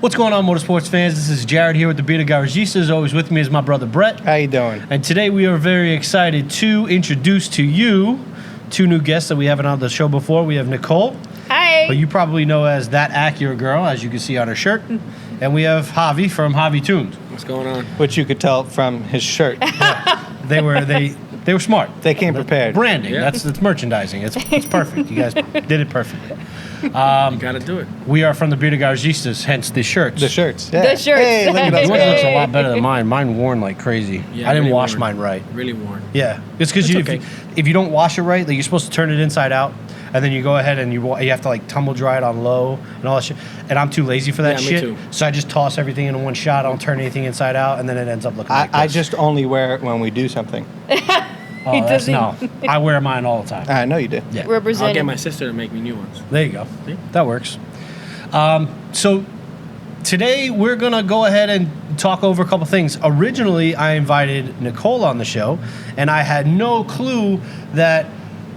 What's going on, motorsports fans? This is Jared here with the Bearded Garagistas. Always with me is my brother Brett. How you doing? And today we are very excited to introduce to you two new guests that we haven't on the show before. We have Nicole. Hi. But you probably know as ThatAcuragirl, as you can see on her shirt. And we have Javi from JaviTuned. What's going on? Which you could tell from his shirt. They were smart. They came prepared. Branding. Yeah. That's merchandising. It's perfect. You guys did it perfectly. You gotta do it. We are from the Bearded Garagistas, hence the shirts. The shirts. Yeah. The shirts. Hey, look at Yours us. looks a lot better than mine. Mine worn like crazy. Yeah, I didn't really wash worn. mine right. Really worn. Yeah, it's because It's okay. if you don't wash it right, like you're supposed to turn it inside out, and then you go ahead and you have to like tumble dry it on low and all that shit. And I'm too lazy for that Yeah, me shit, too. so I just toss everything in one shot. I don't turn anything inside out, and then it ends up looking like this. I just only wear it when we do something. Oh, that's, doesn't- no, I wear mine all the time. I know you do. Yeah, I'll Representing. get my sister to make me new ones. there you go. See? That works. So today we're gonna go ahead and talk over a couple things. Originally, I invited Nicole on the show, and I had no clue that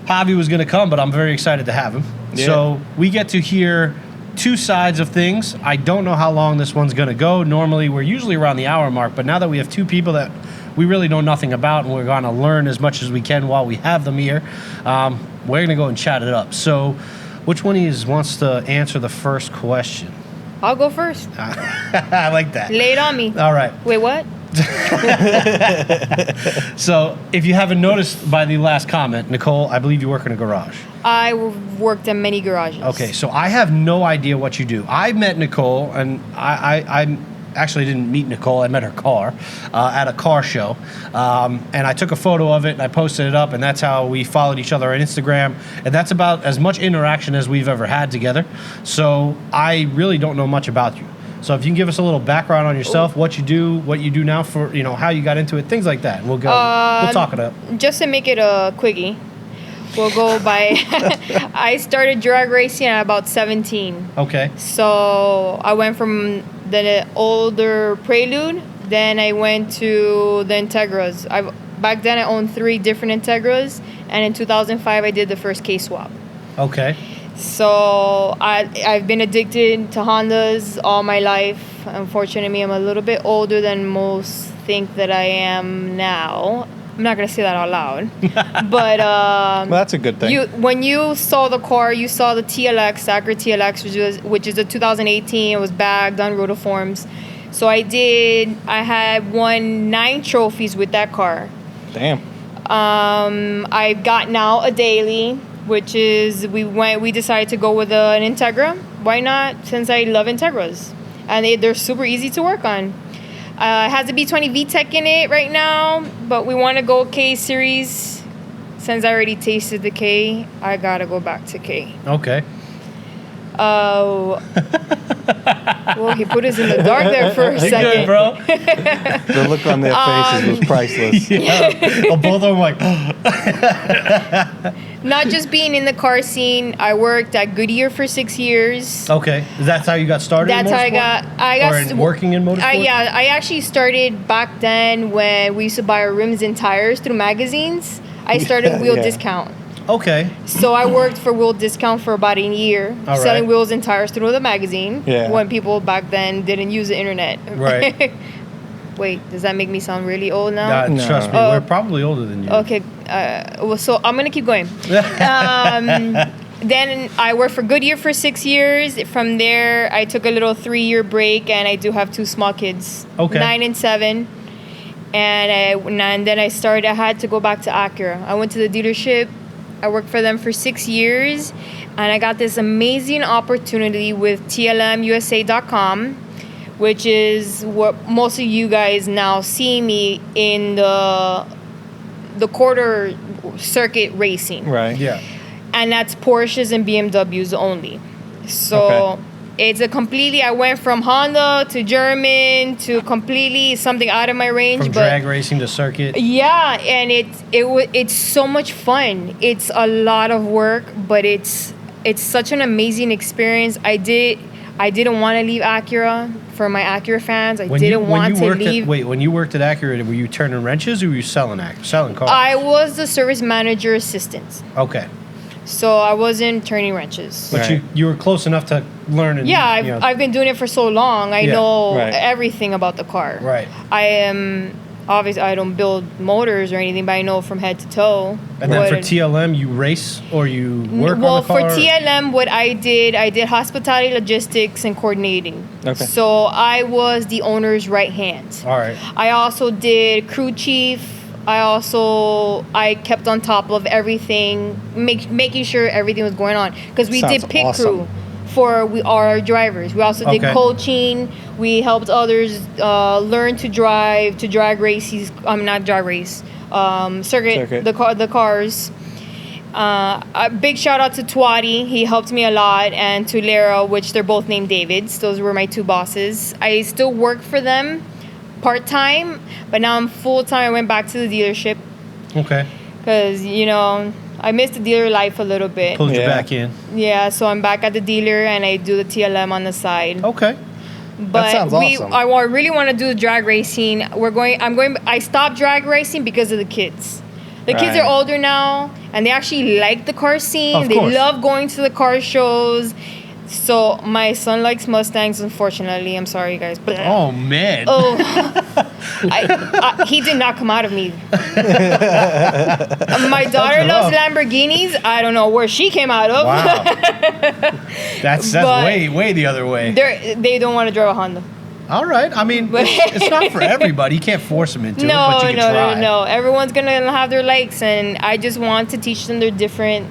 Javi was gonna come, but I'm very excited to have him. Yeah. So we get to hear two sides of things. I don't know how long this one's gonna go. Normally, we're usually around the hour mark, but now that we have two people that we really know nothing about, and we're gonna learn as much as we can while we have them here, we're gonna go and chat it up. So, which one of you wants to answer the first question? I'll go first. I like that. Lay it on me. All right. Wait, what? So, if you haven't noticed by the last comment, Nicole, I believe you work in a garage. I worked in many garages. Okay, so I have no idea what you do. I met Nicole, and I actually didn't meet Nicole. I met her car at a car show, and I took a photo of it and I posted it up, and that's how we followed each other on Instagram. And that's about as much interaction as we've ever had together. So I really don't know much about you. So if you can give us a little background on yourself, what you do now for, how you got into it, things like that. And we'll go. We'll talk it up. Just to make it a quickie, we'll go by. I started drag racing at about 17. Okay. So I went from the older Prelude, then I went to the Integras. Back then I owned 3 different Integras, and in 2005 I did the first K-swap. Okay. So I've been addicted to Hondas all my life. Unfortunately, I'm a little bit older than most think that I am now. I'm not going to say that out loud. But Well, that's a good thing. when you saw the car, you saw the TLX, Acura TLX, which is a 2018. It was bagged on rotiforms. So I had won 9 trophies with that car. Damn. I've got now a daily, which is we decided to go with an Integra. Why not? Since I love Integras, and they're super easy to work on. It has a B20 VTEC in it right now, but we want to go K series. Since I already tasted the K, I gotta go back to K. Okay. Well, he put us in the dark there for a You second. good, bro? The look on their faces was priceless. Yeah. Well, both of them like. Not just being in the car scene, I worked at Goodyear for 6 years. Okay. That's how you got started. That's in how I got. Or in working in motorsport. I actually started back then when we used to buy our rims and tires through magazines. I started Wheel Yeah. Discount. Okay. So I worked for Wheel Discount for about a year, All right. selling wheels and tires through the magazine. Yeah. When people back then didn't use the internet. Right. Wait, does that make me sound really old now? No. Trust me, Oh. we're probably older than you. Okay, well, so I'm gonna keep going. Then I worked for Goodyear for 6 years. From there, I took a little 3-year break, and I do have 2 small kids, Okay. 9 and 7. And then I had to go back to Acura. I went to the dealership. I worked for them for 6 years, and I got this amazing opportunity with TLMUSA.com, which is what most of you guys now see me in the quarter circuit racing. Right. Yeah. And that's Porsches and BMWs only. So Okay. it's a completely, I went from Honda to German to completely something out of my range. From but drag racing to circuit. yeah, and it's so much fun. It's a lot of work, but it's such an amazing experience. I didn't want to leave Acura for my Acura fans. I didn't want to leave. When you worked at Acura, were you turning wrenches or were you selling cars? I was the service manager assistant. Okay. So I wasn't turning wrenches. But Right. you were close enough to learn. And, Yeah, you know, I've been doing it for so long. I Yeah, know right. everything about the car. Right. I am obviously I don't build motors or anything, but I know from head to toe. And then for what- TLM, you race or you work well, on the car? for TLM, what I did hospitality, logistics, and coordinating. Okay. So I was the owner's right hand. All right. I also did crew chief. I kept on top of everything, making sure everything was going on because we Sounds did pit awesome. crew for our drivers. We also did Okay. coaching. We helped others learn to drive, to drag races. Not drag race, circuit. The cars. A big shout out to Twatty. He helped me a lot, and to Lara, which they're both named Davids. Those were my two bosses. I still work for them part-time, but now I'm full-time. I went back to the dealership Okay. because, I missed the dealer life a little bit. Pulled you Yeah. back in. Yeah, so I'm back at the dealer and I do the TLM on the side. Okay. But sounds awesome. I really want to do the drag racing. I stopped drag racing because of the kids. The kids Right. are older now and they actually like the car scene. Of They course. love going to the car shows. So my son likes Mustangs, unfortunately. I'm sorry, guys. But Oh, man. oh, he did not come out of me. My daughter loves Lamborghinis. I don't know where she came out of. Wow. That's But- way the other way. They don't want to drive a Honda. All right. I mean, it's not for everybody. You can't force them into it, but you can try. No. Everyone's gonna have their likes, and I just want to teach them their different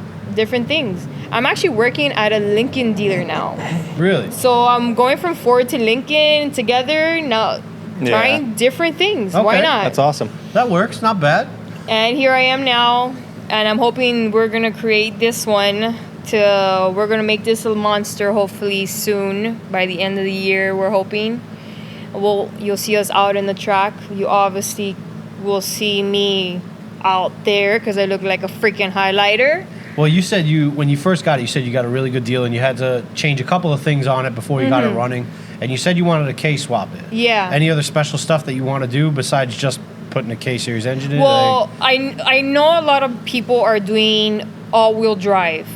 things. I'm actually working at a Lincoln dealer now, Really? so I'm going from Ford to Lincoln together now, trying different things. Why Okay. not? That's awesome. That works. Not bad. And here I am now, and I'm hoping we're gonna create this one. We're gonna make this a monster hopefully soon by the end of the year. We're hoping. You'll see us out in the track. You obviously will see me out there because I look like a freaking highlighter. Well, you said when you first got it, you said you got a really good deal and you had to change a couple of things on it before you got it running. And you said you wanted to K-swap it. Yeah. Any other special stuff that you want to do besides just putting a K-Series engine in? Well, I know a lot of people are doing all-wheel drive.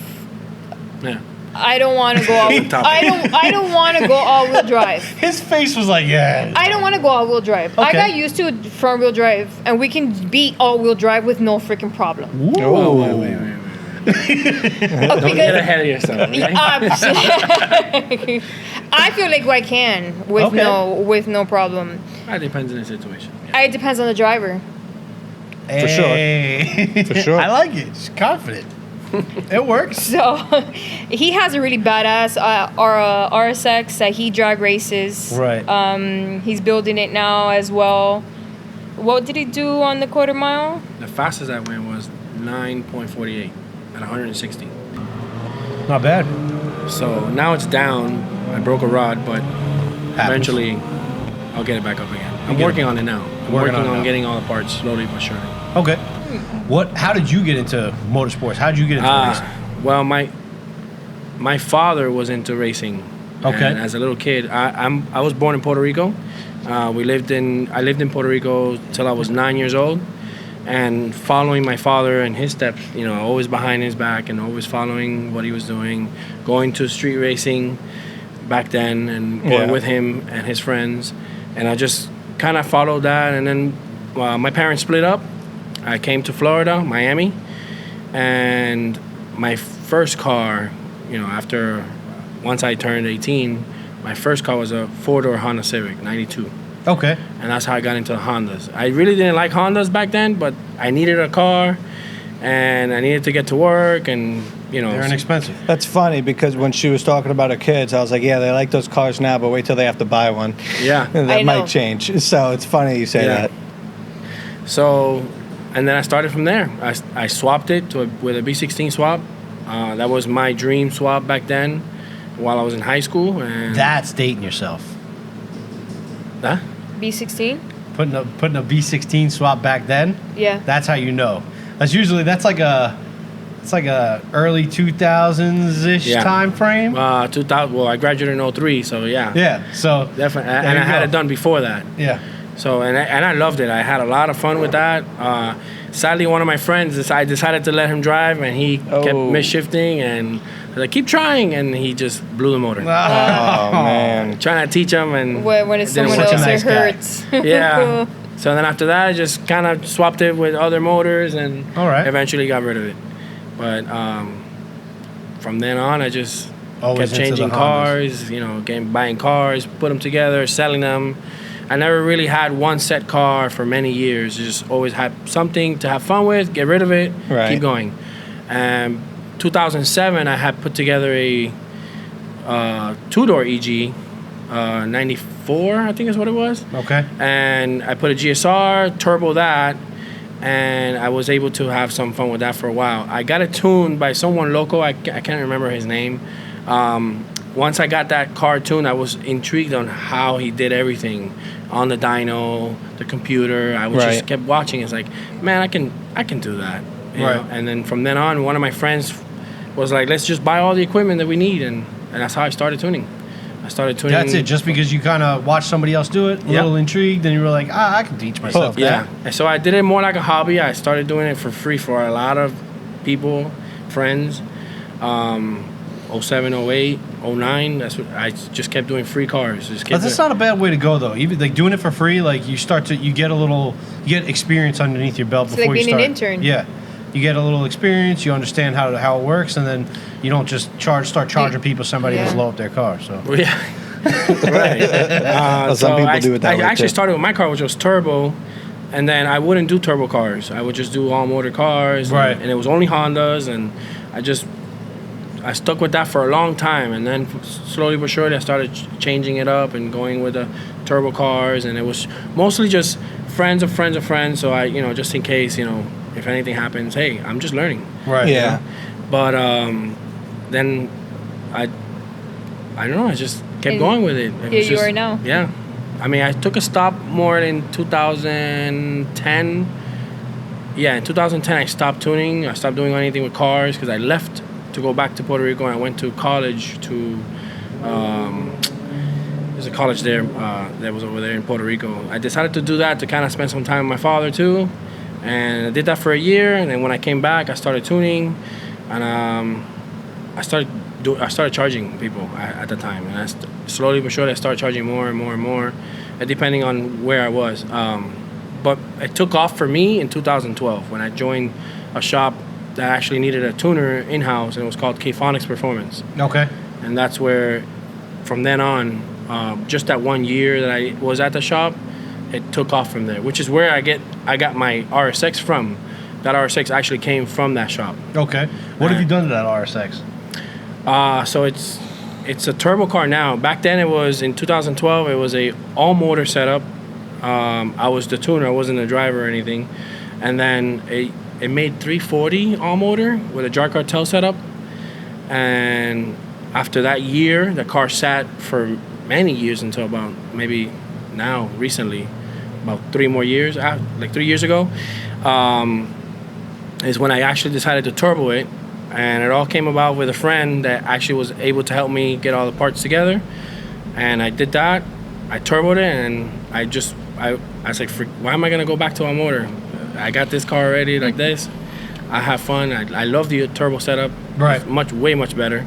Yeah. I don't want to go all. I don't want to go all-wheel drive. His face was like, yeah. I don't want to go all-wheel drive. I Okay. got used to front-wheel drive, and we can beat all-wheel drive with no freaking problem. Oh, wait. Don't get ahead of yourself. Okay? I feel like I can with Okay. with no problem. It depends on the situation. Yeah. It depends on the driver. For sure. Hey. For sure. I like it. She's confident. It works. So he has a really badass RSX that he drag races. Right. He's building it now as well. What did he do on the quarter mile? The fastest I went was 9.48 at 160. Not bad. So now it's down. I broke a rod, but eventually I'll get it back up again. I'm get working on it now. I'm Working working on it on now. getting all the parts slowly but surely. Okay. How did you get into motorsports? How did you get into racing? Well, my father was into racing. Okay. And as a little kid, I was born in Puerto Rico. I lived in Puerto Rico till I was 9 years old, and following my father and his steps, always behind his back and always following what he was doing, going to street racing back then and going with him and his friends, and I just kind of followed that. And then my parents split up. I came to Florida, Miami, and my first car, once I turned 18, my first car was a four-door Honda Civic, 92. Okay. And that's how I got into Hondas. I really didn't like Hondas back then, but I needed a car, and I needed to get to work, and, They're inexpensive. That's funny because when she was talking about her kids, I was like, yeah, they like those cars now, but wait till they have to buy one. Yeah. And I that know. might change. So it's funny you say Yeah. that. So, and then I started from there. I swapped it with a B16 swap. That was my dream swap back then while I was in high school. And That's dating yourself. Huh? B16? Putting a B16 swap back then. Yeah. That's how you know. That's like a early 2000s ish Yeah. time frame. 2000. Well, I graduated in 03, so yeah. Yeah. So Definitely. There And you I had go. it done before that. yeah. So and I loved it. I had a lot of fun with that. Sadly, one of my friends, I decided to let him drive, and he kept misshifting, and I was like, keep trying, and he just blew the motor. Oh man! Trying to teach him, and when it's someone such a else, nice it guy. hurts. Yeah. So then after that, I just kind of swapped it with other motors, and All right. eventually got rid of it. But from then on, I just Always kept into the changing Hondas. cars, buying cars, put them together, selling them. I never really had one set car for many years. Just always had something to have fun with, get rid of it, keep going. 2007, I had put together a two-door EG, 94, I think is what it was. Okay. And I put a GSR, turbo that, and I was able to have some fun with that for a while. I got it tuned by someone local. I can't remember his name. Once I got that car tuned, I was intrigued on how he did everything on the dyno, the computer. I was just kept watching. It's like, man, I can do that. You know? And then from then on, one of my friends was like, let's just buy all the equipment that we need, and that's how I started tuning. That's it. Just because you kind of watched somebody else do it, a little intrigued, and you were like, I can teach myself that. Yeah. And so I did it more like a hobby. I started doing it for free for a lot of people, friends. 07, 08, 09. That's what I just kept doing free cars. But that's not a bad way to go, though. Even like doing it for free, like you get experience underneath your belt It's before like you being start. an intern. Yeah, you get a little experience. You understand how it works, and then you don't just start charging people somebody to blow up their car. So yeah, right. Some people do it that way I actually too. started with my car, which was turbo, and then I wouldn't do turbo cars. I would just do all motor cars, Right. And it was only Hondas, and I stuck with that for a long time, and then slowly but surely I started changing it up and going with the turbo cars, and it was mostly just friends of friends of friends. So I, just in case, if anything happens, hey, I'm just learning. right. Yeah. But then I don't know. I just kept going with it. Here you are now. Yeah, I mean, I took a stop more in 2010. Yeah, in 2010 I stopped tuning. I stopped doing anything with cars because I left to go back to Puerto Rico, and I went to college to. There's a college there that was over there in Puerto Rico. I decided to do that to kind of spend some time with my father too, and I did that for a year. And then when I came back, I started tuning, and I started charging people at the time, and slowly but surely I started charging more and more and more, depending on where I was. But it took off for me in 2012 when I joined a shop that actually needed a tuner in-house, and it was called K-Phonics Performance. Okay. And that's where, from then on, just that 1 year that I was at the shop, it took off from there, which is where I got my RSX from. That RSX actually came from that shop. Okay. What have you done to that RSX? So it's a turbo car now. Back then, it was in 2012. It was a all motor setup. I was the tuner. I wasn't the driver or anything. And then it made 340 all motor with a jar cartel setup. And after that year, the car sat for many years until about maybe now recently, about 3 more years, like 3 years ago, is when I actually decided to turbo it. And it all came about with a friend that actually was able to help me get all the parts together. And I did that. I turboed it, and I was like, why am I gonna go back to a motor? I got this car already like this. I have fun. I love the turbo setup. Right. It's way much better.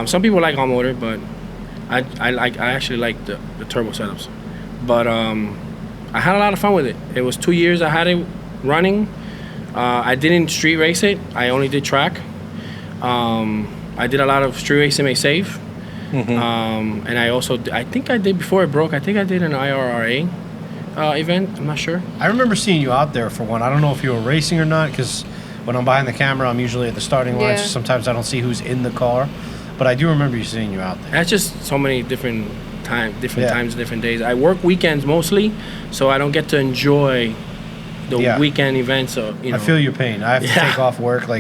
Some people like all motor, but I actually like the turbo setups. But I had a lot of fun with it. It was 2 years I had it running. I didn't street race it. I only did track. I did a lot of street racing made safe. Mm-hmm. And I think I did before it broke. I think I did an IRRA event. I'm not sure. I remember seeing you out there for one. I don't know if you were racing or not, because when I'm behind the camera, I'm usually at the starting line, so sometimes I don't see who's in the car. But I do remember seeing you out there. That's just so many different times, different days. I work weekends mostly, so I don't get to enjoy the weekend events. So, I feel your pain. I have to take off work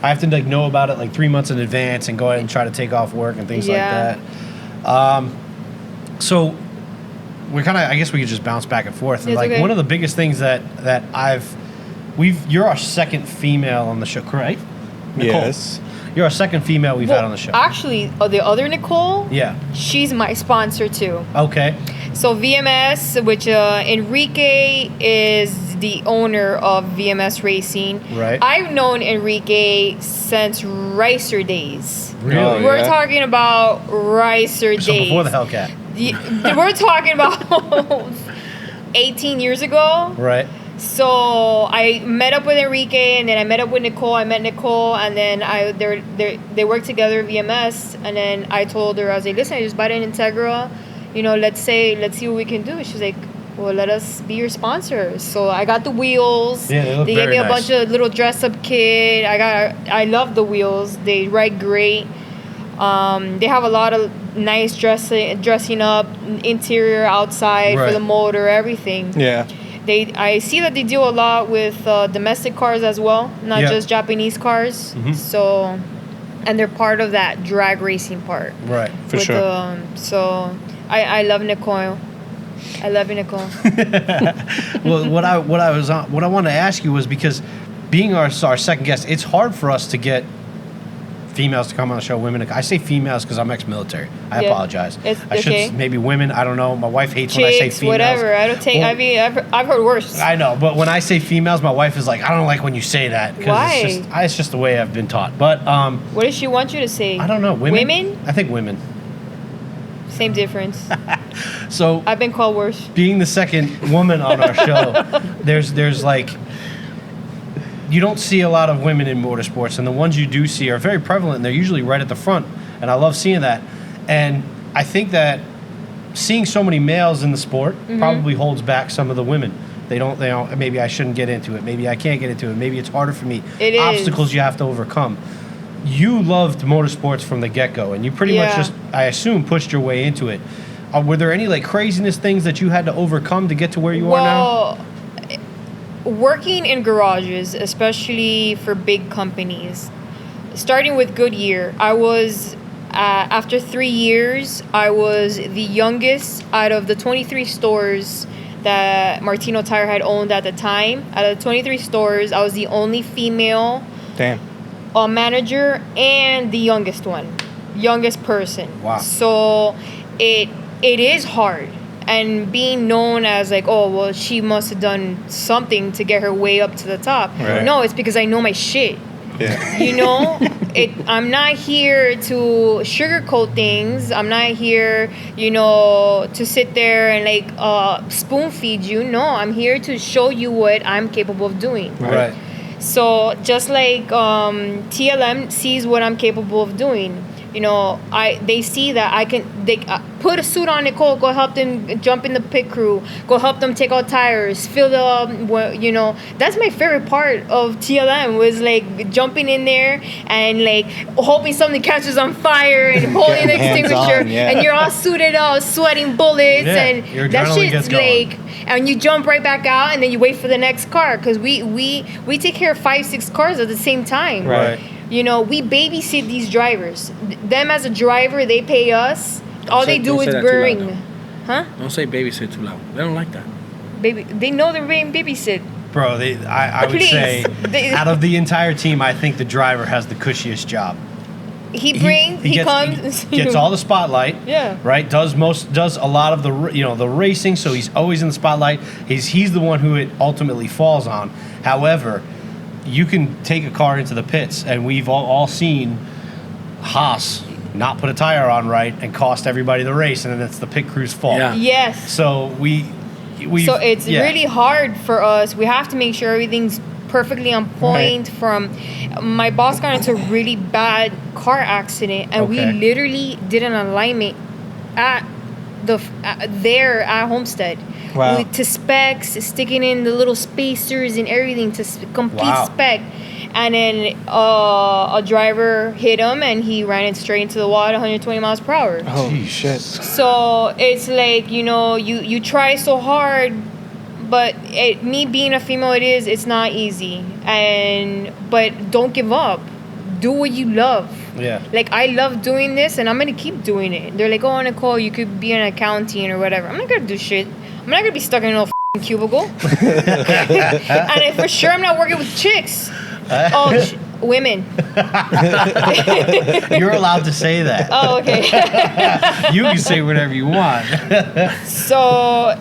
I have to know about it like 3 months in advance and go ahead and try to take off work and things like that. So we're I guess we could just bounce back and forth. And one of the biggest things that you're our second female on the show, right? Nicole. Yes. You're our second female we've had on the show. Actually, the other Nicole, Yeah. she's my sponsor too. Okay. So VMS, which Enrique is the owner of VMS Racing. Right. I've known Enrique since Ricer days. Really? Oh, We're yeah. talking about Ricer So days. before the Hellcat. We're talking about 18 years ago. Right. So I met up with Enrique, and then I met up with Nicole. I met Nicole, and then they worked together VMS. And then I told her, I was like, listen, I just bought an Integra. You know, let's see what we can do. She's like, well, let us be your sponsor. So I got the wheels. Yeah, they look gave very me a nice. bunch of little dress up kit. I love the wheels. They ride great. They have a lot of nice dressing up, interior, outside Right. for the motor, everything. Yeah. I see that they deal a lot with domestic cars as well, not Yeah. just Japanese cars. Mhm. So, and they're part of that drag racing part. Right. For sure. So I love Nicole. I love you, Nicole. Well, what I wanted to ask you was, because being our second guest, it's hard for us to get females to come on the show. Women. I say females because I'm ex-military. I Yeah. apologize. It's I should okay. maybe women. I don't know. My wife hates when I say Chicks, females. whatever. I don't take. Well, I mean, I've heard worse. I know, but when I say females, my wife is like, I don't like when you say that. 'cause Why? It's just the way I've been taught. But What does she want you to say? I don't know. Women. Women? I think women. Same difference. So I've been called worse. being the second woman on our show, there's like, you don't see a lot of women in motorsports, and the ones you do see are very prevalent, and they're usually right at the front, and I love seeing that. And I think that seeing so many males in the sport probably holds back some of the women. They don't, maybe I shouldn't get into it, maybe I can't get into it, maybe it's harder for me. It is. Obstacles you have to overcome. You loved motorsports from the get-go, and you pretty much Yeah. just, I assume, pushed your way into it. Were there any like craziness things that you had to overcome to get to where you are now? Well, working in garages, especially for big companies, starting with Goodyear, I was, after 3 years, I was the youngest out of the 23 stores that Martino Tire had owned at the time. Out of the 23 stores, I was the only female Damn. manager and the youngest person. Wow. So it is hard. And being known as like, oh, well, she must have done something to get her way up to the top. Right. No, it's because I know my shit. Yeah. You know, I'm not here to sugarcoat things. I'm not here, to sit there and like spoon feed you. No, I'm here to show you what I'm capable of doing. Right. So just like TLM sees what I'm capable of doing, they see that they put a suit on Nicole, go help them jump in the pit crew, go help them take out tires, fill the, that's my favorite part of TLM was like jumping in there and like hoping something catches on fire and holding the Hands extinguisher on, yeah. and you're all suited up, sweating bullets Yeah, and your that adrenaline shit's gets going. like, and you jump right back out and then you wait for the next car because we take care of 5-6 cars at the same time. Right. We babysit these drivers. Them as a driver, they pay us. All they do don't is say that too loud, bring. though. Huh? Don't say babysit too loud. They don't like that. Baby, they know they're being babysit. Bro, I would Please. say They- out of the entire team, I think the driver has the cushiest job. He gets all the spotlight. Yeah. Right. Does a lot of the racing, so he's always in the spotlight. He's the one who it ultimately falls on. However, you can take a car into the pits, and we've all seen Haas not put a tire on right and cost everybody the race, and then it's the pit crew's fault. Yeah. Yes. So we. So it's really hard for us. We have to make sure everything's perfectly on point. From my boss got into a really bad car accident, and we Okay. literally did an alignment at there at Homestead. Wow. To specs, sticking in the little spacers and everything to complete Wow. spec. And then a driver hit him, and he ran it straight into the wall at 120 miles per hour. Holy shit. So it's like, you try so hard, but me being a female, it's not easy. But don't give up. Do what you love. Yeah. Like, I love doing this, and I'm going to keep doing it. They're like, oh, Nicole, you could be an accountant or whatever. I'm not going to do shit. I'm not going to be stuck in a cubicle. And for sure, I'm not working with chicks. Women. You're allowed to say that. Oh, okay. You can say whatever you want. So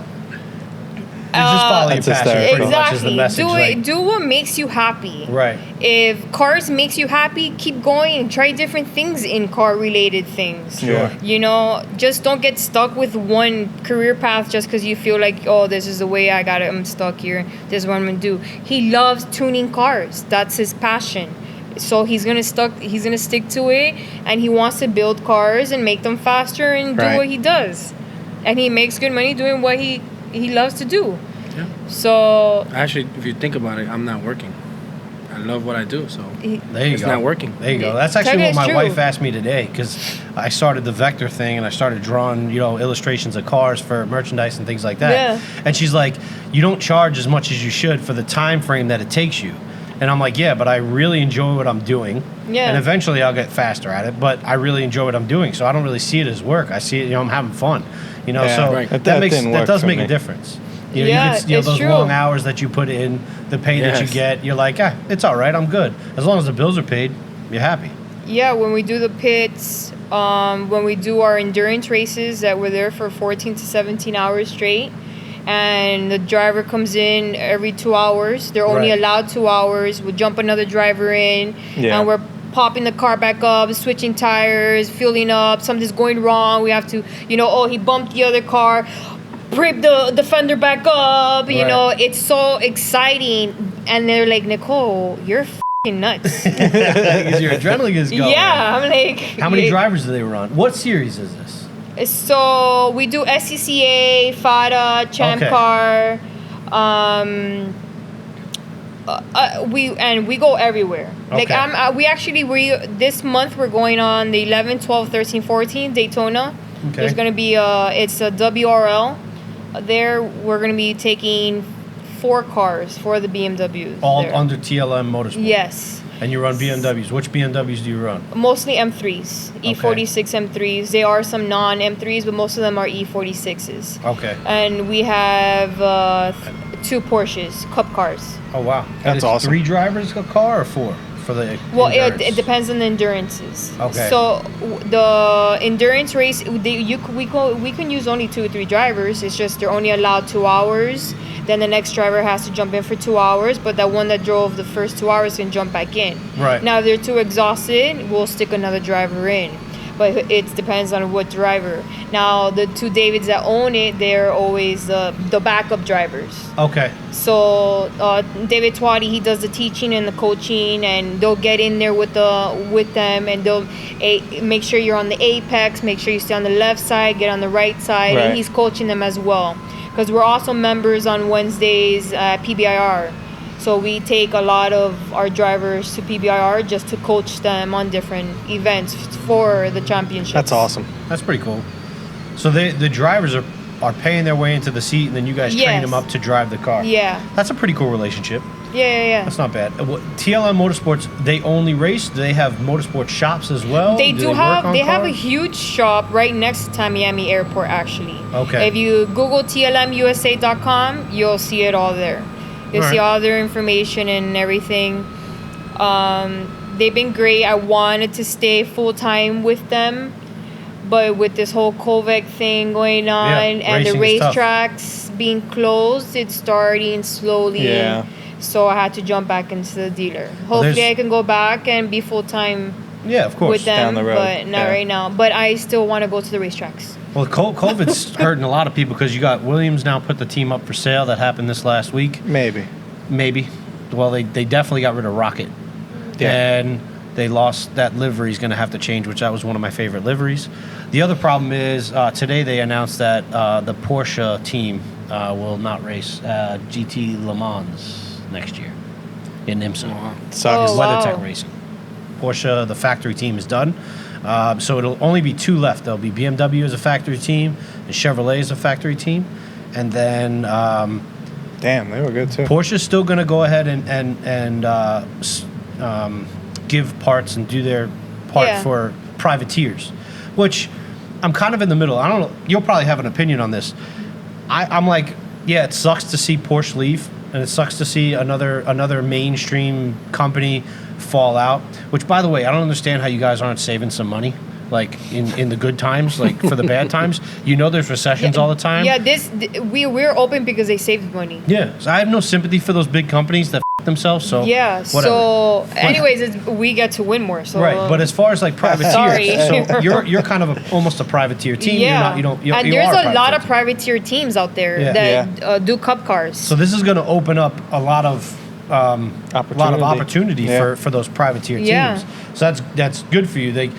You just follow your That's passion hysterical. pretty much is the exactly. message. Do like- it. Do what makes you happy. Right. If cars makes you happy, keep going and try different things in car-related things. Sure. You know, just don't get stuck with one career path just because you feel like, oh, this is the way I got it. I'm stuck here. This is what I'm gonna do. He loves tuning cars. That's his passion. So he's gonna stick to it, and he wants to build cars and make them faster and do Right. what he does. And he makes good money doing what he loves to do. Yeah. So Actually, if you think about it, I'm not working. I love what I do, so There you it's go. not working. There you go. That's actually That what is my true. wife asked me today, because I started the vector thing and I started drawing, illustrations of cars for merchandise and things like that. Yeah. And she's like, you don't charge as much as you should for the time frame that it takes you. And I'm like, yeah, but I really enjoy what I'm doing. Yeah. And eventually I'll get faster at it, but I really enjoy what I'm doing. So I don't really see it as work. I see it, I'm having fun. Yeah, so right. that That makes didn't that work does for make me. a difference. Yeah, you it's those true. long hours that you put in, the pay that you Yes. get, you're like, it's all right, I'm good. As long as the bills are paid, you're happy. yeah, when we do the pits, when we do our endurance races that we're there for 14 to 17 hours straight, and the driver comes in every 2 hours. They're only Right. allowed 2 hours. We'll jump another driver in, Yeah. and we're popping the car back up, switching tires, fueling up. Something's going wrong. We have to, he bumped the other car. Rip the fender back up. Right. It's so exciting. And they're like, Nicole, you're f***ing nuts. Because your adrenaline is going. Yeah, I'm like. How many yeah. drivers do they run? What series is this? So we do SCCA, FATA, Champ Okay. Car. We go everywhere. Like Okay. we this month we're going on the 11, 12, 13, 14 Daytona. Okay. There's gonna be it's a WRL. There we're gonna be taking 4 cars for the BMWs. All there. under TLM Motorsport. Yes. And you run BMWs. Which BMWs do you run? Mostly M3s, E46 M3s. There are some non-M3s, but most of them are E46s. Okay. And we have 2 Porsches, Cup cars. Oh wow. That's And it's awesome. 3 drivers a car or 4 for the Well, endurance? it depends on the endurances. Okay. So the endurance race, we can use only 2 or 3 drivers. It's just they're only allowed 2 hours. Then the next driver has to jump in for 2 hours, but that one that drove the first 2 hours can jump back in. Right. Now, if they're too exhausted, we'll stick another driver in. But it depends on what driver. Now, the 2 Davids that own it, they're always the backup drivers. Okay. So David Twatty, he does the teaching and the coaching, and they'll get in there with them, and they'll make sure you're on the apex, make sure you stay on the left side, get on the right side, Right. and he's coaching them as well. Because we're also members on Wednesdays at PBIR. So we take a lot of our drivers to PBIR just to coach them on different events for the championship. That's awesome. That's pretty cool. So the drivers are paying their way into the seat, and then you guys train Yes. them up to drive the car. Yeah. That's a pretty cool relationship. Yeah. That's not bad. TLM Motorsports, they only race? Do they have motorsport shops as well? They do do have. work on They have a cars? huge shop right next to Miami Airport. Actually. Okay. If you Google TLMUSA.com, you'll see it all there. You'll see Alright. all their information and everything. They've been great. I wanted to stay full time with them, but with this whole COVID thing going on and the racing is tough. racetracks being closed, it's starting slowly. Yeah. So I had to jump back into the dealer. Well, Hopefully, there's- I can go back and be full time Yeah, of course. with them, down the road, but not yeah. right now. But I still want to go to the racetracks. Well, COVID's hurting a lot of people because you got Williams now put the team up for sale. That happened this last week. Maybe. Maybe. Well, they definitely got rid of Rocket. Yeah. And they lost that livery is going to have to change, which that was one of my favorite liveries. The other problem is today they announced that the Porsche team will not race GT Le Mans next year in IMSA. Wow. Sucks. Oh, wow. WeatherTech Racing. Porsche, the factory team is done. So it'll only be 2 left. There'll be BMW as a factory team and Chevrolet as a factory team. And then Damn, they were good too. Porsche's still going to go ahead and give parts and do their part Yeah. for privateers, which I'm kind of in the middle. I don't know. You'll probably have an opinion on this. I'm like, yeah, it sucks to see Porsche leave, and it sucks to see another mainstream company fall out. Which, by the way, I don't understand how you guys aren't saving some money, like in the good times, like for the bad times. You know, there's recessions all the time. Yeah, we're open because they saved money. Yeah, so I have no sympathy for those big companies that themselves. So yeah. whatever. So, anyways, we get to win more. So right, but as far as like privateers, Sorry. so you're kind of almost a privateer team. Yeah. You're not, you and you there's are a lot of team. privateer teams out there Yeah. that do cup cars. So this is going to open up a lot of opportunity for those privateer teams. Yeah. So that's good for you.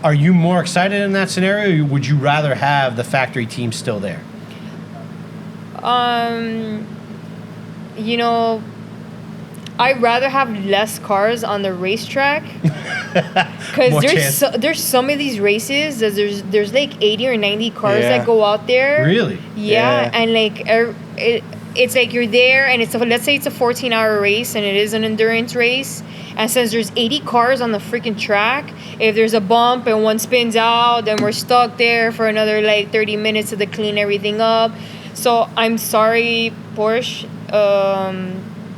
Are you more excited in that scenario, or would you rather have the factory team still there? You know, I'd rather have less cars on the racetrack because there's some of these races that there's like 80 or 90 cars that go out there. Really? Yeah. And like it's like you're there, and let's say it's a 14-hour race, and it is an endurance race. And since there's 80 cars on the freaking track, if there's a bump and one spins out, then we're stuck there for another like 30 minutes to clean everything up. So I'm sorry, Porsche,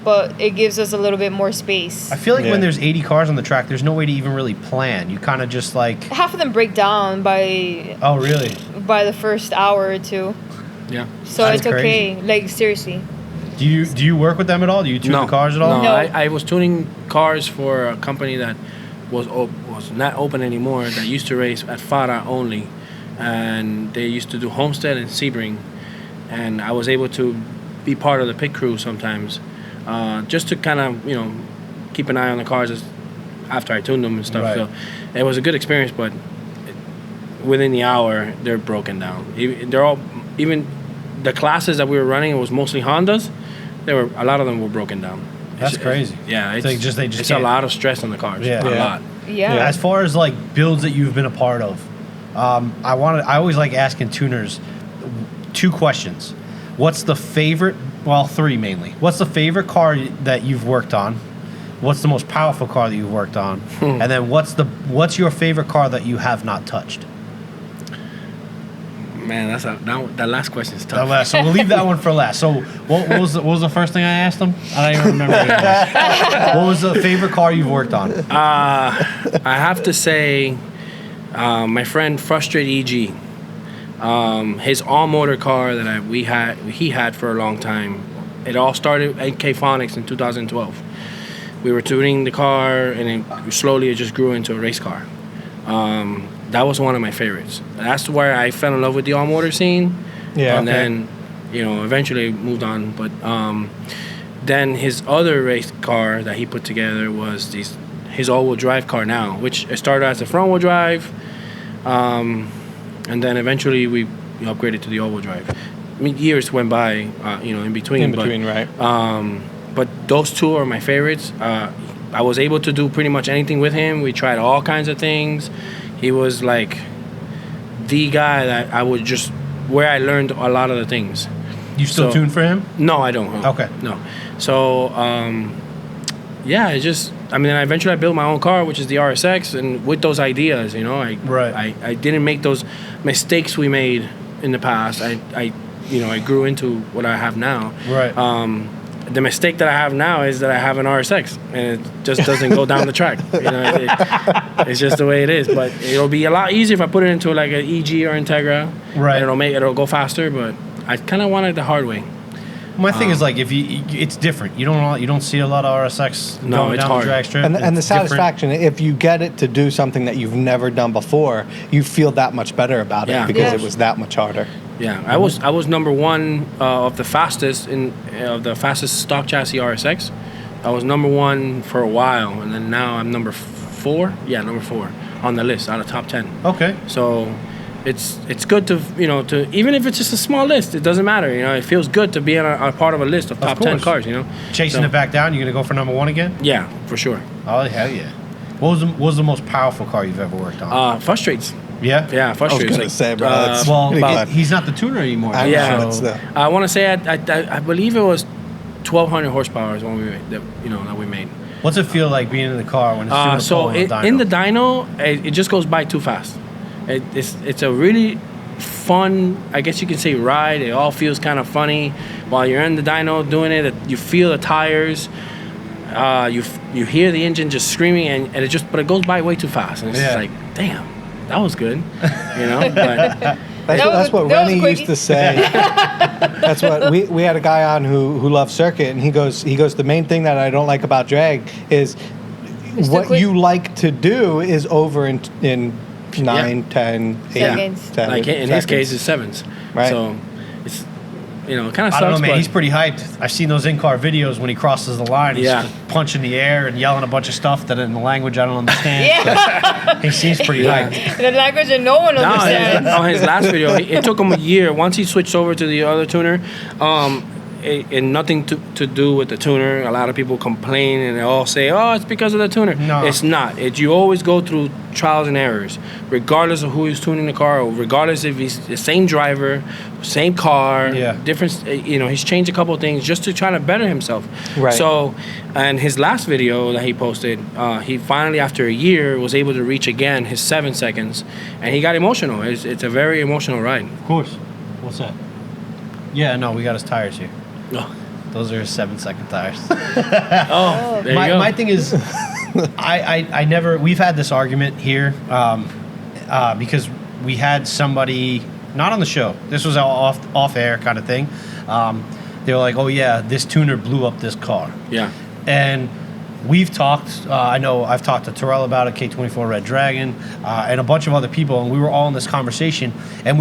but it gives us a little bit more space. I feel like when there's 80 cars on the track, there's no way to even really plan. You kind of just like... Half of them break down by... Oh, really? By the first hour or two. Yeah. So That's it's okay. crazy. Like, seriously. Do you work with them at all? Do you tune the cars at all? No, I was tuning cars for a company that was not open anymore, that used to race at Fara only. And they used to do Homestead and Sebring. And I was able to be part of the pit crew sometimes, just to kind of, keep an eye on the cars after I tuned them and stuff. Right. So it was a good experience, but within the hour, they're broken down. Even the classes that we were running, it was mostly Hondas. A lot of them were broken down. That's crazy. Yeah, they just it's a lot of stress on the cars. Yeah. A lot. Yeah. As far as like builds that you've been a part of, I always like asking tuners 2 questions. What's the favorite? Well, 3 mainly. What's the favorite car that you've worked on? What's the most powerful car that you've worked on? And then what's your favorite car that you have not touched? Man, that last question is tough. So we'll leave that one for last. So what was the first thing I asked him? I don't even remember anymore. What was the favorite car you've worked on? I have to say, my friend Frustrate EG. His all-motor car that he had for a long time. It all started at K-Phonics in 2012. We were tuning the car, and it just grew into a race car. That was one of my favorites. That's where I fell in love with the all-motor scene. Yeah. And then, eventually moved on. But then his other race car that he put together was his all-wheel drive car now, which started as a front-wheel drive. And then eventually we upgraded to the all-wheel drive. I mean, years went by, in between. Right. But those 2 are my favorites. I was able to do pretty much anything with him. We tried all kinds of things. He was like the guy that where I learned a lot of the things. You still tune for him? No, I don't. Okay. No. So, eventually I built my own car, which is the RSX, and with those ideas, I didn't make those mistakes we made in the past. I grew into what I have now. Right. The mistake that I have now is that I have an RSX, and it just doesn't go down the track. It's just the way it is. But it'll be a lot easier if I put it into like an EG or Integra. Right. It'll go faster, but I kind of want it the hard way. My thing is like it's different. You don't see a lot of RSX going it's down hard. the drag strip. And the satisfaction, if you get it to do something that you've never done before, you feel that much better about it because it was that much harder. Yeah, I was number 1 of the fastest stock chassis RSX. I was number 1 for a while, and then now I'm number 4. Yeah, number 4 on the list out of top 10. Okay. So it's good to even if it's just a small list, it doesn't matter. It feels good to be a part of a list of top 10 cars. Chasing it back down, you're gonna go for number 1 again? Yeah, for sure. Oh hell yeah! What was the most powerful car you've ever worked on? Frustrates. Yeah. Yeah, Frustrates. I was gonna say, bro. That's He's not the tuner anymore. I want to say I believe it was 1,200 horsepower is when we made. What's it feel like being in the car when it's in the dyno, it just goes by too fast. It's a really fun, I guess you can say, ride. It all feels kind of funny. while you're in the dyno doing it, you feel the tires. You hear the engine just screaming, and it goes by way too fast, and it's just like, damn, that was good, you know. But that's what that was Rennie quick. used to say. That's what we had a guy on who loves circuit, and he goes, the main thing that I don't like about drag is what quick. you like to do is over in 9, 10, 8 Seconds. seconds. like in his case, it's sevens. Right. So it's, you know, it kind of I sucks. don't know, man. but He's pretty hyped. I've seen those in-car videos when he crosses the line. He's Yeah. just punching the air and yelling a bunch of stuff that in the language I don't understand. Yeah. He seems pretty Yeah. hyped. The language that no one No, understands. on his last video, it took him a year. Once he switched over to the other tuner, and nothing to do with the tuner. A lot of people complain and they all say, "Oh, it's because of the tuner." No. It's not. You always go through trials and errors, regardless of who is tuning the car, or regardless if he's the same driver, same car, Yeah. different. You know, he's changed a couple of things just to try to better himself. Right. So, and his last video that he posted, he finally, after a year, was able to reach again his 7 seconds, and he got emotional. It's a very emotional ride. Of course. What's that? Yeah, no, we got his tires here. Oh, Those are his 7-second tires. there you go. My thing is, I never. We've had this argument here because we had somebody not on the show. This was all off air kind of thing. They were like, "Oh yeah, this tuner blew up this car," Yeah. and we've talked. I know I've talked to Terrell about it, K24 Red Dragon, and a bunch of other people, and we were all in this conversation, and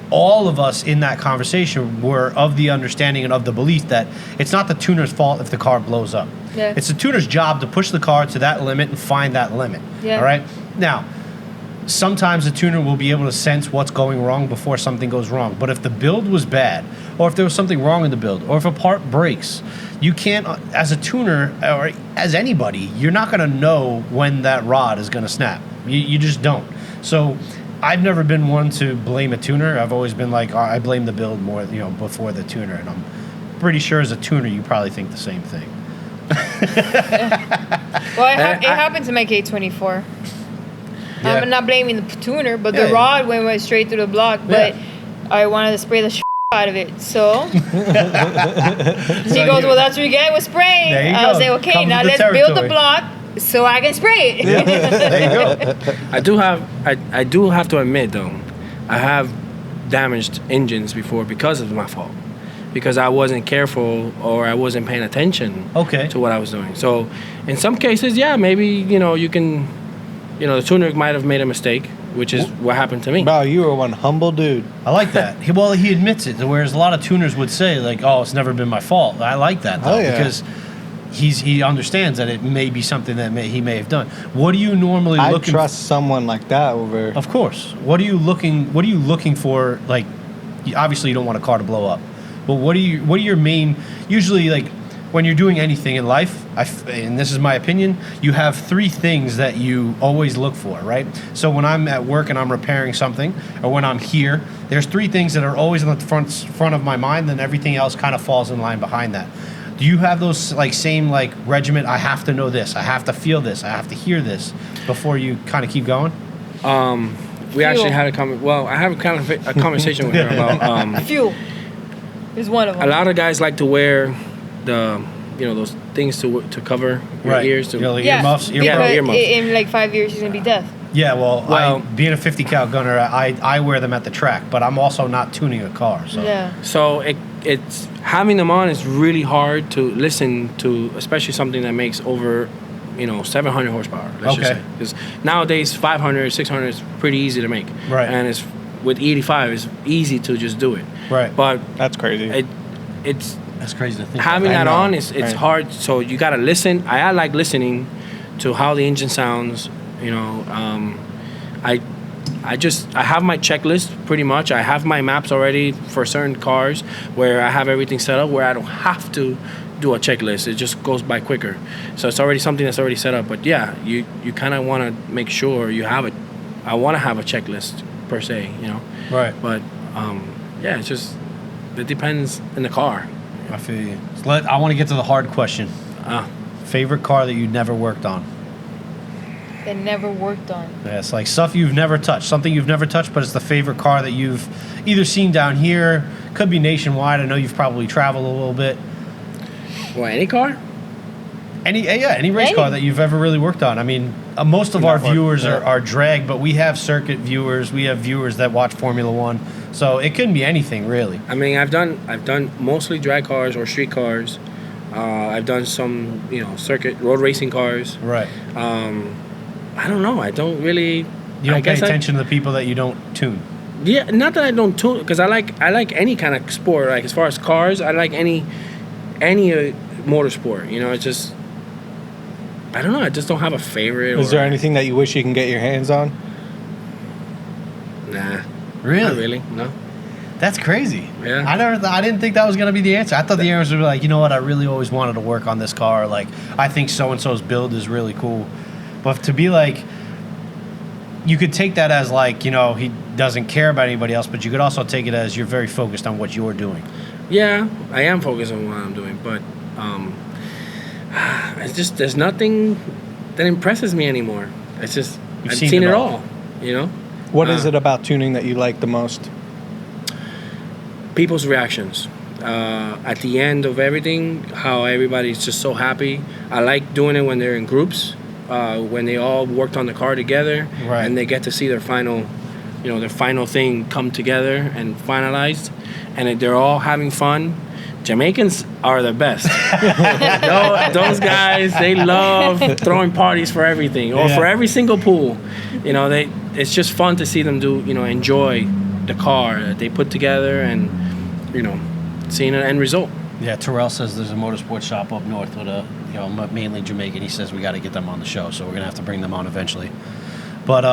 all of us in that conversation were of the understanding and of the belief that it's not the tuner's fault if the car blows up. Yeah. It's the tuner's job to push the car to that limit and find that limit. Yeah. All right? Now, sometimes the tuner will be able to sense what's going wrong before something goes wrong. But if the build was bad, or if there was something wrong in the build, or if a part breaks, you can't, as a tuner or as anybody, you're not going to know when that rod is going to snap. You just don't. So I've never been one to blame a tuner. I've always been like, I blame the build more, before the tuner. And I'm pretty sure as a tuner, you probably think the same thing. Well, it happened to my K24. Yeah. I'm not blaming the tuner, but Yeah. the rod went straight through the block. But I wanted to spray the out of it. So he goes, "Well, that's what you get with spraying." There you I was go. like, "Okay, Comes now with the let's build the territory. block so I can spray it." There you go. I do have to admit though, I have damaged engines before because of my fault. Because I wasn't careful or I wasn't paying attention Okay. to what I was doing. So in some cases, yeah, maybe, you can, the tuner might have made a mistake, which is what happened to me. Bro, you are one humble dude. I like that. He admits it, whereas a lot of tuners would say, like, "Oh, it's never been my fault." I like that, though, Oh, yeah. because he understands that it may be something that he may have done. What do you normally I look trust someone like that over. Of course. What are you looking for? Like, obviously you don't want a car to blow up, but what are your main? Usually, like when you're doing anything in life, and this is my opinion, you have 3 things that you always look for, right? So when I'm at work and I'm repairing something, or when I'm here, there's 3 things that are always on the front of my mind, and everything else kind of falls in line behind that. Do you have those same regiment? I have to know this. I have to feel this. I have to hear this before you kind of keep going. We actually had I have a conversation with her about Fuel is one of them. a lot of guys like to wear the those things to cover your ears to earmuffs. because earmuffs. in like 5 years he's gonna be deaf. Yeah, Well- being a 50 cal gunner, I wear them at the track, but I'm also not tuning a car. So Yeah. So it's having them on is really hard to listen to, especially something that makes over 700 horsepower. Let's just Okay. say, because nowadays 500, 600 is pretty easy to make. Right. And it's with 85, it's easy to just do it. Right. But That's crazy. it's that's crazy to think. having I that know, on it's right. hard. So you gotta listen. I like listening to how the engine sounds. I have my checklist pretty much. I have my maps already for certain cars where I have everything set up where I don't have to do a checklist. It just goes by quicker. So it's already something that's already set up. But yeah, you kind of want to make sure you have it. I want to have a checklist per se, Right. But yeah, it's just it depends in the car. I feel you. So I want to get to the hard question. Favorite car that you never worked on? That never worked on. Yeah, it's like stuff you've never touched, something you've never touched, but it's the favorite car that you've either seen down here, Could be nationwide. I know you've probably traveled a little bit. Well, any car? Any race car that you've ever really worked on. I mean, most of our viewers are drag, but we have circuit viewers. We have viewers that watch Formula One, so it couldn't be anything really. I mean, I've done mostly drag cars or street cars. I've done some, circuit road racing cars. Right. I don't know. I don't really. You don't pay attention to the people that you don't tune. Yeah, not that I don't tune, because I like any kind of sport. Like as far as cars, I like any motorsport. It's just. I don't know. I just don't have a favorite. Is there anything that you wish you can get your hands on? Nah. Really? Not really. No. That's crazy. Yeah. I didn't think that was gonna be the answer. I thought the answer would be like, you know what? I really always wanted to work on this car. Like, I think so and so's build is really cool. But to be like, you could take that as like, he doesn't care about anybody else. But you could also take it as you're very focused on what you're doing. Yeah, I am focused on what I'm doing, but it's just there's nothing that impresses me anymore. It's just I've seen it all. What is it about tuning that you like the most? People's reactions. At the end of everything, how everybody's just so happy. I like doing it when they're in groups, when they all worked on the car together, right. And they get to see their final thing come together and finalized, and they're all having fun. Jamaicans are the best. Those guys, they love throwing parties for everything, or for every single pool. It's just fun to see them enjoy the car that they put together, and seeing an end result. Yeah, Terrell says there's a motorsport shop up north with mainly Jamaican. He says we got to get them on the show, so we're gonna have to bring them on eventually. But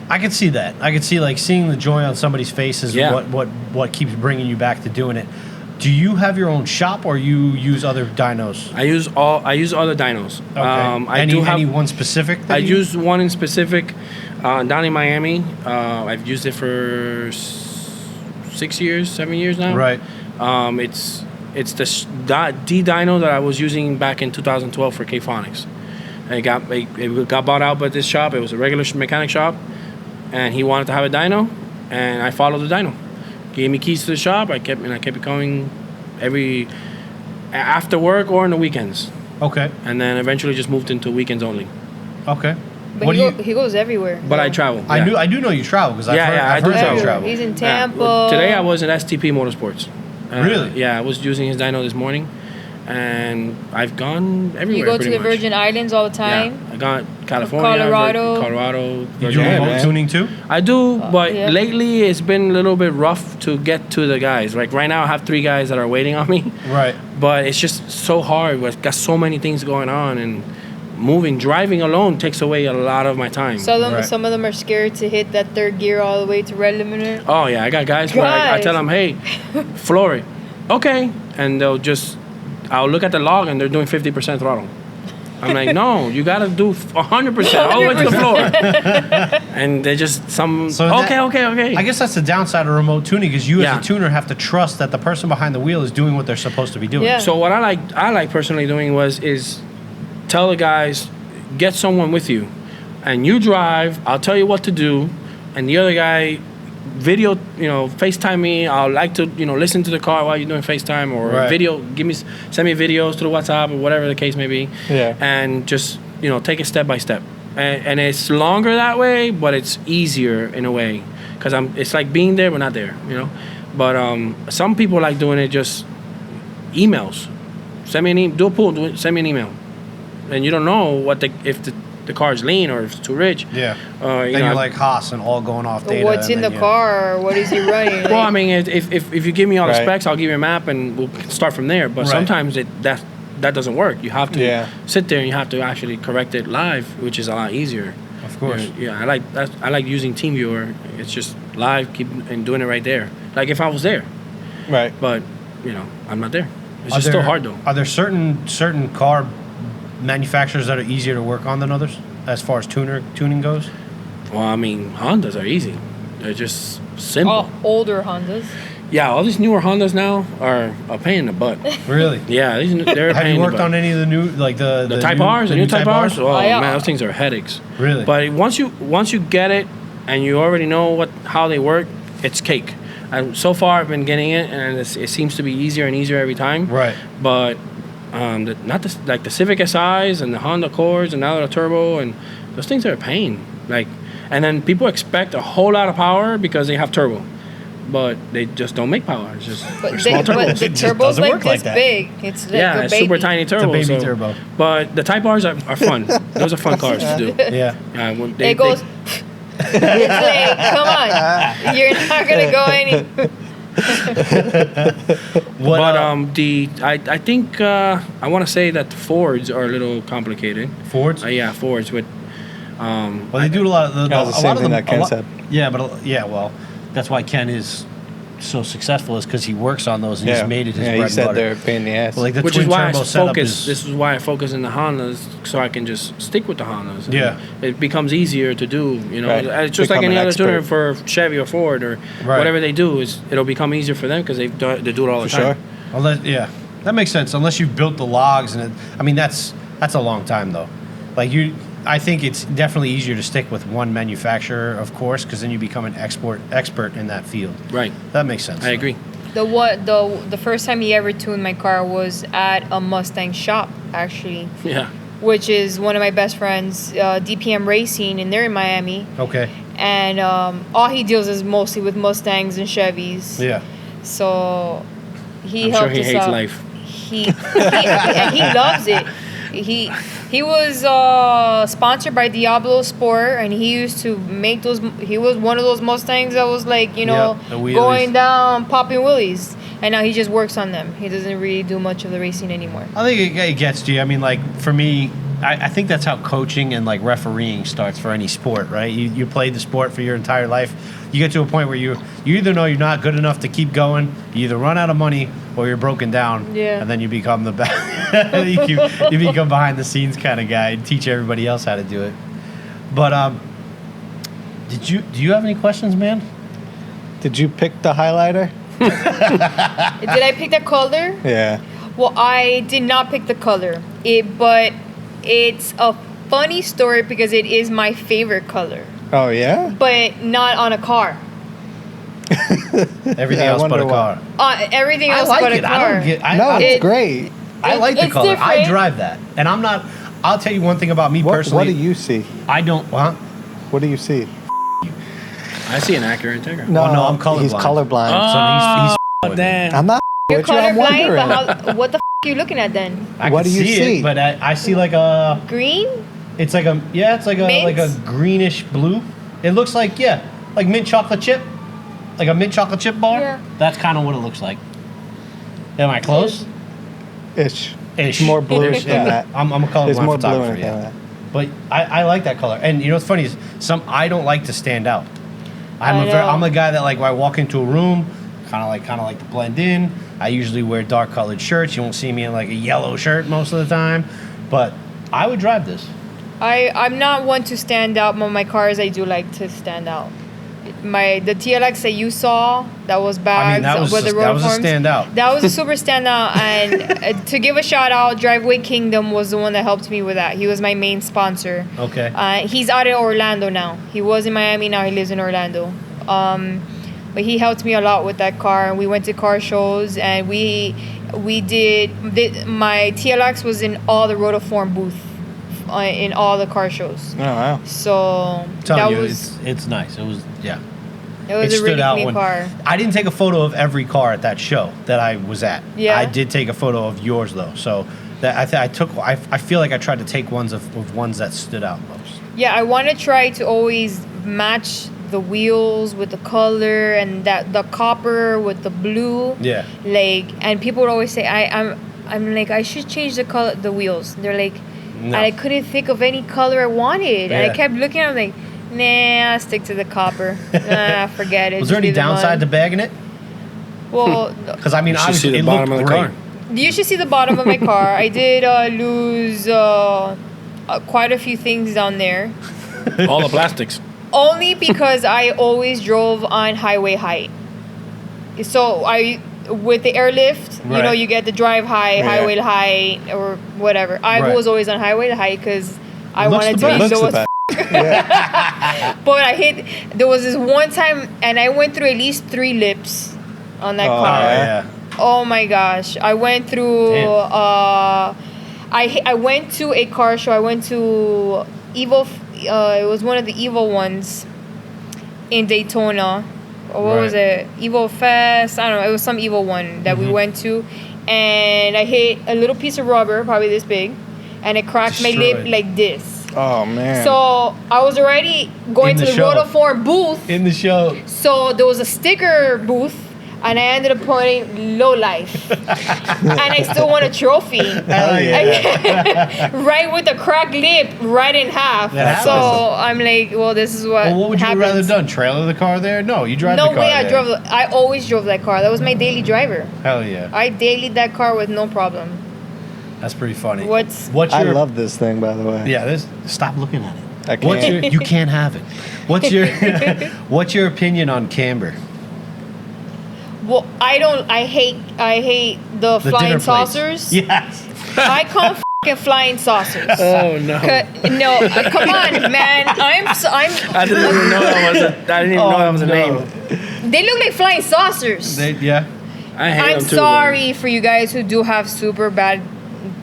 I could see that. I could see like seeing the joy on somebody's face is what keeps bringing you back to doing it. Do you have your own shop, or you use other dynos? I use other dynos. Okay. Any one specific? I use one in specific down in Miami. I've used it for 7 years now. Right. It's the dyno that I was using back in 2012 for K-Phonics. It got bought out by this shop. It was a regular mechanic shop, and he wanted to have a dyno, and I followed the dyno. Gave me keys to the shop. I kept it going after work or on the weekends. Okay. And then eventually just moved into weekends only. Okay. But he goes everywhere. But I travel. Yeah. I do know you travel because I've I heard you travel. He's in Tampa. Well, today I was at STP Motorsports. Really? Yeah, I was using his dyno this morning, and I've gone everywhere. You go to the Virgin Islands all the time? Yeah, I got California, Colorado. You do remote tuning too? I do, but lately it's been a little bit rough to get to the guys. Like right now I have 3 guys that are waiting on me. Right. But it's just so hard. We've got so many things going on, and driving alone takes away a lot of my time. Some of them are scared to hit that 3rd gear all the way to red limiter. Oh yeah, I got guys where I tell them, hey, floor it. Okay. And I'll look at the log and they're doing 50% throttle. I'm like, no, you gotta do 100% all the way to the floor. And they just okay. I guess that's the downside of remote tuning, because you as a tuner have to trust that the person behind the wheel is doing what they're supposed to be doing. Yeah. So what I like personally doing is tell the guys, get someone with you, and you drive. I'll tell you what to do, and the other guy video, FaceTime me. I'll like to, listen to the car while you're doing FaceTime or video. Send me videos through WhatsApp or whatever the case may be. Yeah. And just, take it step by step. And it's longer that way, but it's easier in a way, because it's like being there but not there, But some people like doing it just emails. Send me do a pool. Send me an email. And you don't know if the car is lean or if it's too rich. Yeah. You're like Haas and all going off data. What's in the car? Or what is he running? Well, I mean, if you give me all the specs, I'll give you a map and we'll start from there. But sometimes that doesn't work. You have to sit there and you have to actually correct it live, which is a lot easier. Of course. I like using TeamViewer. It's just live, and doing it right there. Like if I was there. Right. But I'm not there. It's just still hard though. Are there certain car manufacturers that are easier to work on than others as far as tuning goes? Well, I mean, Hondas are easy. They're just simple. Older Hondas. Yeah, all these newer Hondas now are a pain in the butt. Really? Yeah, they're a pain. Have you worked on any of the new, like the Type R's, the new Type R's? Oh yeah. man, those things are headaches. Really? But once you get it and you already know how they work, it's cake. So far, I've been getting it, and it seems to be easier and easier every time. Right. But the Civic SIs and the Honda Accords and now the Turbo, and those things are a pain. Like, and then people expect a whole lot of power because they have turbo, but they just don't make power. It's just But, small turbos. but the It just turbo's doesn't like work like this that. big. It's like Yeah, a it's baby. super tiny turbo. baby turbo. But the Type R's are fun. Those are fun cars to do. Yeah. When It goes. It's like, come on, you're not gonna go any. What, But I think I want to say that the Fords are a little complicated. Fords? Yeah, Fords with. Well, they do a lot of the. That was the a same lot of thing them- that Ken a lot- said. Yeah, but yeah, well, that's why Ken is so successful, is because he works on those and he's made it his bread he and said butter. they're a pain in the ass. Well, like the Which twin is why I turbo setup focus. is. This is why I focus in the Hondas, so I can just stick with the Hondas. And Yeah. it becomes easier to do. You know, Right. it's just like Become any an other tuner expert. for Chevy or Ford or Right. whatever they do. It'll become easier for them because they do it all the For time. sure. Yeah, that makes sense. Unless you've built the logs, and that's a long time though. Like I think it's definitely easier to stick with one manufacturer, of course, because then you become an expert in that field. Right. That makes sense. I agree. The first time he ever tuned my car was at a Mustang shop, actually, Yeah. which is one of my best friends, DPM Racing, and they're in Miami. Okay. And all he deals is mostly with Mustangs and Chevys. Yeah. So he I'm helped sure he us hates out. life. He loves it. He was sponsored by Diablo Sport, and he used to make those. He was one of those Mustangs that was like, you know, Yep, the wheelies. going down, popping wheelies. And now he just works on them. He doesn't really do much of the racing anymore. I think it gets to you. I mean, like for me, I think that's how coaching and like refereeing starts for any sport, right? You play the sport for your entire life. You get to a point where you either know you're not good enough to keep going, you either run out of money or you're broken down, Yeah. and then you become the best. you become behind the scenes kind of guy and teach everybody else how to do it. But do you have any questions, man? Did you pick the highlighter? Did I pick the color? Yeah. Well, I did not pick the color. But it's a funny story because it is my favorite color. Oh yeah. But not on a car. Everything I else but wonder a car. Everything I else like but a it. car. I don't get. No, I, it's It- great. I like the It's color. I different. drive that, and I'm not. I'll tell you one thing about me personally. What do you see? I don't. Huh? What do you see? I see an Acura Integra. No, no, I'm colorblind. He's colorblind. So Oh, he's damn. I'm not You're with you. I'm colorblind, wondering. but what the are you looking at then? I What can do you see? it, but I see like a. Green? It's like a it's like a Mint? greenish blue. It looks like like mint chocolate chip, like a mint chocolate chip bar. Yeah. That's kind of what it looks like. Am I close? Ish. Ish. More bluish Ish, than that. I'm a colorblind There's more blue in photographer. it than that. But I like that color, and you know what's funny is I don't like to stand out. I know. I'm a guy that like when I walk into a room, kind of like to blend in. I usually wear dark colored shirts. You won't see me in like a yellow shirt most of the time, but I would drive this. I'm not one to stand out, but my cars I do like to stand out. The TLX that you saw, that was bags I mean, that was with the that was a road forms. standout. That was a super standout, and to give a shout out, Driveway Kingdom was the one that helped me with that. He was my main sponsor. Okay. He's out in Orlando now. He was in Miami, now he lives in Orlando. But he helped me a lot with that car, and we went to car shows, and my TLX was in all the Rotoform booth, in all the car shows. Oh wow. So Telling that you, was it's nice. It was it was it a really stood out clean when car. I didn't take a photo of every car at that show that I was at. Yeah. I did take a photo of yours though. So that I feel like I tried to take ones of ones that stood out most. Yeah, I want to try to always match the wheels with the color and that the copper with the blue. Yeah. Like, and people would always say I'm like, I should change the color, the wheels. And they're like, No. and I couldn't think of any color I wanted. And Yeah. I kept looking at it, like, nah, I'll stick to the copper. Nah, forget it. Was there Just any leave them downside to on. bagging it? Well, Because I mean, You should obviously see the it bottom looked of the great. car. you should see the bottom of my car. I did lose quite a few things down there. All the plastics. Only because I always drove on highway height. So with the airlift, you know, Right. you get the drive high, Yeah. highway height, or whatever. I Right. was always on highway height because I Looks wanted the to be best. the Looks the lowest But there was this one time, and I went through at least 3 lips on that car. yeah. Oh my gosh. I went through, Damn. I went to a car show. I went to Evil, it was one of the Evil ones in Daytona. Or what was it? Evil Fest. I don't know. It was some Evil one that we went to. And I hit a little piece of rubber, probably this big, and it cracked my lip like this. Oh, man. So I was already going to the Rotoform booth. In the show. So there was a sticker booth, and I ended up putting LowLife. And I still won a trophy. Hell yeah. Right with the cracked lip, right in half. That So happens. I'm like, well, this is what Well, what would you have happens. rather done? Trailer the car there? No, you drive the No car way there. I always drove that car. That was my daily driver. Hell yeah. I dailied that car with no problem. That's pretty funny. What's I your... love this thing, by the way. Yeah, stop looking at it. I can't. You can't have it. What's your opinion on camber? Well, I hate the flying dinner plates. saucers. Yes. I call f***ing flying saucers. Oh no! No, come on, man. I'm. I didn't even know that was a name. They look like flying saucers. Yeah. I hate I'm them too, sorry for you guys who do have super bad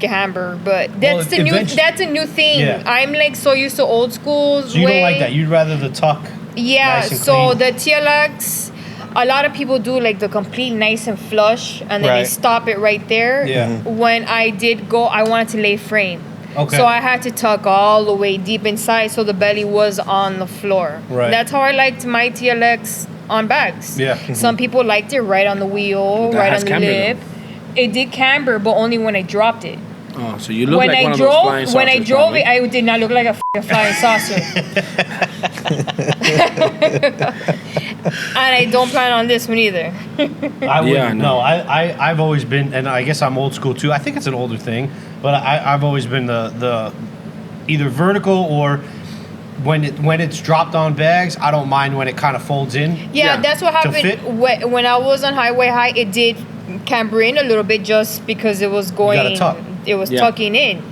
camber, but that's the new. That's a new thing. Yeah. I'm like so used to old school's So you way. don't like that? You'd rather the tuck? Yeah. Nice and So clean? the TLX, a lot of people do like the complete nice and flush, and then they Right. stop it right there. Yeah. When I did go, I wanted to lay frame. Okay. So I had to tuck all the way deep inside, so the belly was on the floor. Right. That's how I liked my TLX on bags. Yeah. Some people liked it right on the wheel, That right has on the camber, lip. It did camber, but only when I dropped it. Oh, so you look When like I one of those flying drove, when I saucers, drove probably. it, I did not look like a f***ing flying saucer. And I don't plan on this one either. I wouldn't. Yeah, No, I've always been, and I guess I'm old school too. I think it's an older thing, but I've always been the either vertical or when it's dropped on bags. I don't mind when it kind of folds in. Yeah, Yeah, that's what to fit. happened when I was on highway high. It did camber in a little bit just because it was going. gotta tuck. It was Yeah. tucking in,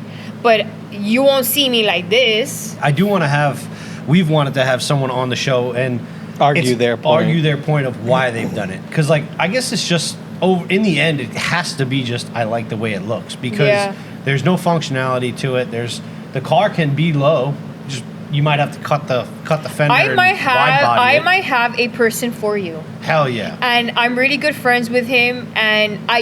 but you won't see me like this. I do want to have. We've wanted to have someone on the show and Argue their point of why they've done it. Because like I guess it's just in the end it has to be just I like the way it looks because Yeah. there's no functionality to it. The car can be low. Just you might have to cut the fender. I and might wide body it. have a person for you, Hell yeah. and I'm really good friends with him. And I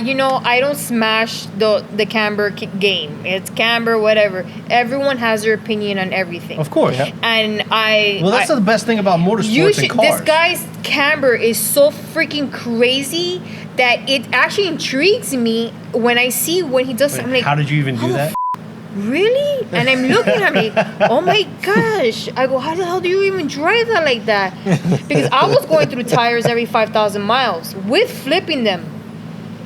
don't smash the camber game. It's camber, whatever. Everyone has their opinion on everything. Of course. And Well, that's the best thing about motorsports and cars. This guy's camber is so freaking crazy that it actually intrigues me when I see when he does something like, how did you even do that? really? And I'm looking at me, oh my gosh. I go, how the hell do you even drive that like that? Because I was going through tires every 5,000 miles with flipping them,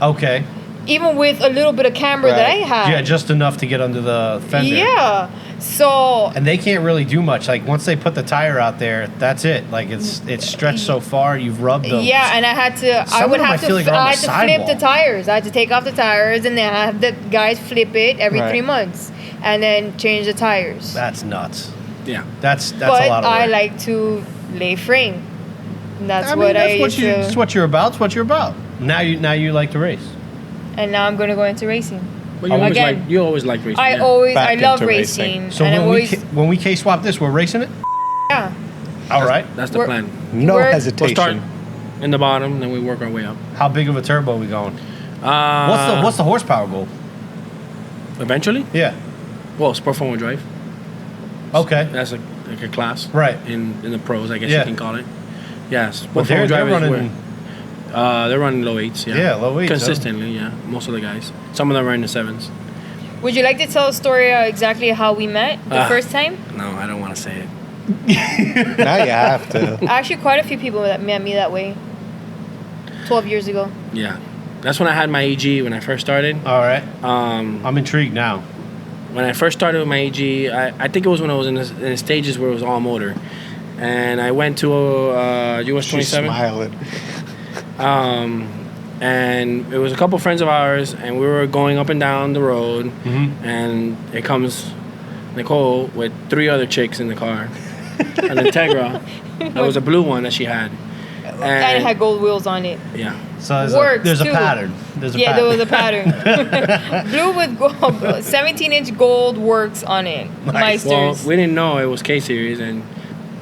Okay. even with a little bit of camber that I had. Yeah, just enough to get under the fender. Yeah. So And they can't really do much. Like once they put the tire out there, that's it. Like it's stretched so far, you've rubbed them. yeah, and I had to. Some I of would them I have feel to. like are on I the had to flip the sidewall. tires. I had to take off the tires, and then I have the guys flip it every Right. 3 months, and then change the tires. That's nuts. Yeah. That's But a lot of work. I like to lay frame. That's I mean, what that's I what used you. to. That's what you're about. It's what you're about. Now you like to race. And now I'm gonna go into racing. But you always Again, you always like racing. I yeah. always Back I love into racing, racing. So and I always when we K-swap this, we're racing it. yeah. All right. That's the We're- plan. No We're- hesitation. We'll start in the bottom, then we work our way up. How big of a turbo are we going? Uh, What's the horsepower goal? Eventually? Yeah. Well, Sport 4-wheel drive. Okay. That's like a class. Right. In the pros, I guess Yeah. you can call it. Yes. But they're running. They're running low 8s, yeah. Yeah, low 8s, huh? Consistently, yeah. Most of the guys. Some of them are in the 7s. Would you like to tell a story exactly how we met the first time? No, I don't want to say it. Now you have to. Actually, quite a few people that met me that way. 12 years ago. Yeah. That's when I had my AG when I first started. All right. Um, I'm intrigued now. when I first started with my AG, I think it was when I was in the stages where it was all motor. And I went to US She's 27. smiling. And it was a couple friends of ours, and we were going up and down the road, Mhm. and it comes Nicole with 3 other chicks in the car. An Integra. That was a blue one that she had. And it had gold wheels on it. Yeah. So there's Works, a too. pattern. There was a pattern. Blue with gold, 17-inch gold works on it. Nice. Well, Meisters. we didn't know it was K-Series and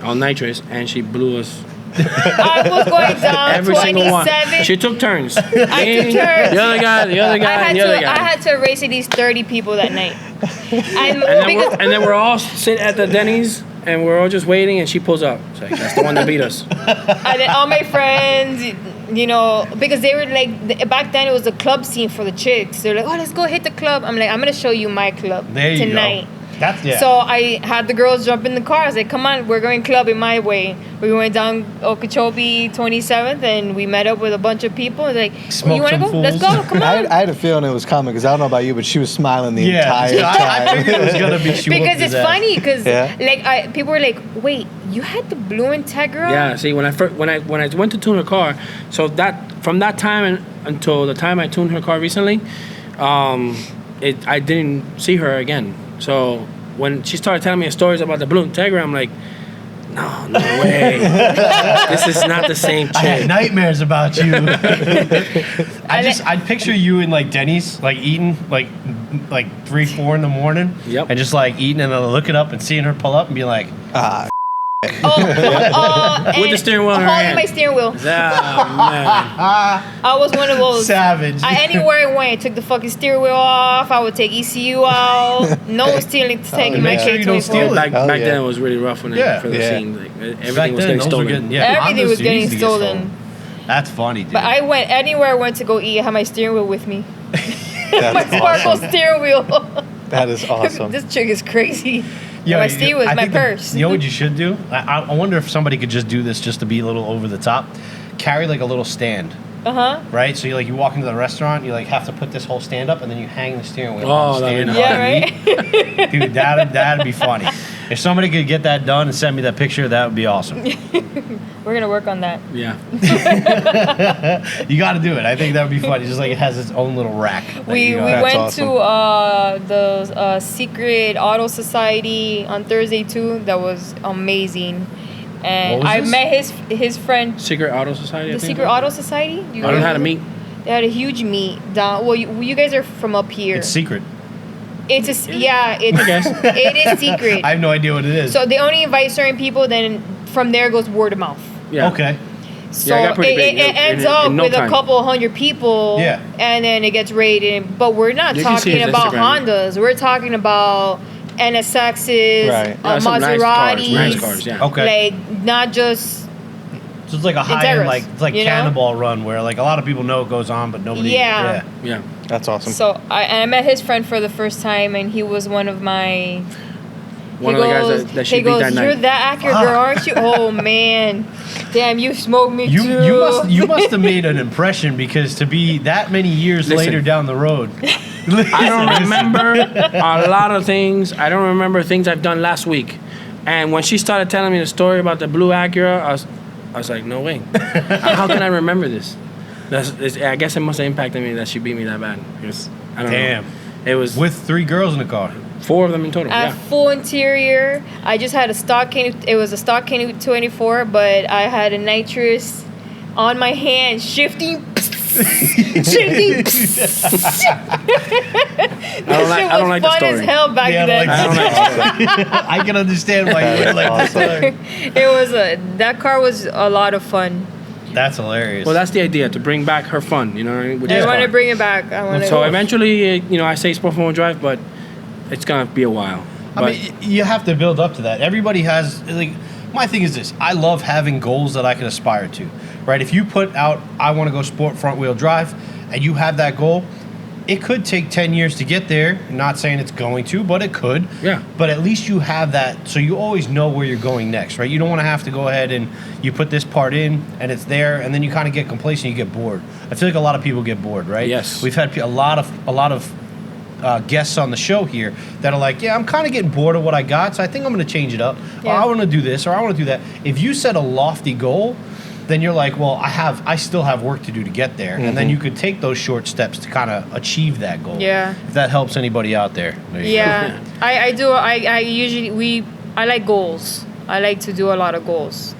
on nitrous, and she blew us I was going down every single one. 27. She took turns. I took turns. The other guy, and the other I guy. had to race at least 30 people that night. And And then we're all sitting at the Denny's, and we're all just waiting, and she pulls up. It's like, that's the one that beat us. And then all my friends, you know, because they were like, back then it was a club scene for the chicks. They're like, oh, let's go hit the club. I'm like, I'm going to show you my club There you tonight. go. That's, yeah. So I had the girls jump in the car. I was like, come on, we're going clubbing my way. We went down Okeechobee 27th, and we met up with a bunch of people. I was like, Smoked you want to some go? Let's fools. go. Come I on. had a feeling it was coming because I don't know about you, but she was smiling the yeah, entire I time. figured it was gonna be. She Because whooped it's his ass. funny, because Yeah. like people were like, wait, you had the blue Integra? Yeah, see, when I went to tune her car, so that from that time until the time I tuned her car recently, I didn't see her again. So when she started telling me stories about the blue Integra, I'm like, no way, this is not the same chick. I had nightmares about you. I'd picture you in like Denny's, like eating like 3, 4 in the morning. Yep. And just like eating and then looking up and seeing her pull up and be like, With the steering wheel in her holding hand. my steering wheel. Ah, I was one of those. savage. Anywhere I went, I took the fucking steering wheel off. I would take ECU out. No stealing, taking my yeah. Make sure you don't steal K24. it. back Hell back yeah. then it was really rough when Yeah. for the Yeah. scene. Like, Back everything was then, getting those were stolen. getting- yeah, Everything Hondas was getting used to get stolen. That's funny, dude. But I went anywhere I went to go eat. I had my steering wheel with me. My That's sparkle awesome. steering wheel. That is awesome. This chick is crazy. Yo, my steering wheel I is my think purse. You know what you should do? I wonder if somebody could just do this just to be a little over the top. Carry like a little stand, Uh-huh. right? So you walk into the restaurant, you like have to put this whole stand up, and then you hang the steering wheel Oh, on the that'd stand. be Yeah, and right? eat. Dude, that'd be funny. If somebody could get that done and send me that picture, that would be awesome. We're going to work on that. Yeah. You got to do it. I think that would be funny. Just like it has its own little rack. that We you go- went awesome. to the Secret Auto Society on Thursday too. That was amazing, and What was I this? met his friend. Secret Auto Society. I The think Secret it was. Auto Society. You I don't know how to guys- meet. They had a huge meet down. Well, you guys are from up here. It's secret. It's it's I guess. it is secret. I have no idea what it is. So they only invite certain people. Then from there goes word of mouth. Yeah. Okay. So it got pretty big it in- ends in up no with time. a couple hundred people. Yeah. And then it gets rated. But we're not You can see talking his about Instagram. Hondas. We're talking about NSXs, Right. Yeah, some nice cars, Maseratis. nice cars, yeah. Okay. Like not just So it's like a high Integras, end, like it's like you know? Cannonball Run, where like a lot of people know it goes on, but nobody. Yeah. Yeah. That's awesome. so. I met his friend for the first time, and he was one of my. One he of the goes, guys that she he beat goes, that "You're night. that Acura girl, aren't you?" Oh man, damn, you smoked me You too. you must have made an impression, because to be that many years Listen. later down the road. I don't remember a lot of things. I don't remember things I've done last week. And when she started telling me the story about the blue Acura, I was like, no way. How can I remember this? I guess it must have impacted me that she beat me that bad. Because, I don't Damn. know. It was With 3 girls in the car. 4 of them in total. A Yeah. full interior. I just had a stock K. It was a stock K24, but I had a nitrous on my hand, shifting. Shifting. I don't like the fun as story. hell back Yeah, I then. don't like I don't know. I can understand why you would like this. It was that car was a lot of fun. That's hilarious. Well, that's the idea, to bring back her fun, you know what I mean? With I this want to car. bring it back. I want to. So eventually, I say sport four-wheel drive, but it's going to be a while. I But mean, you have to build up to that. Everybody has, like, my thing is this. I love having goals that I can aspire to, right? If you put out, I want to go sport front wheel drive, and you have that goal, it could take 10 years to get there. I'm not saying it's going to, but it could. Yeah. But at least you have that, so you always know where you're going next, right? You don't want to have to go ahead and you put this part in, and it's there, and then you kind of get complacent, you get bored. I feel like a lot of people get bored, right? Yes. We've had a lot of guests on the show here that are like, yeah, I'm kind of getting bored of what I got, so I think I'm going to change it up. Or Yeah. I want to do this, or I want to do that. If you set a lofty goal, then you're like, well, I still have work to do to get there, and then you could take those short steps to kind of achieve that goal. Yeah. If that helps anybody out there. There you Yeah, I do. I usually I like goals. I like to do a lot of goals.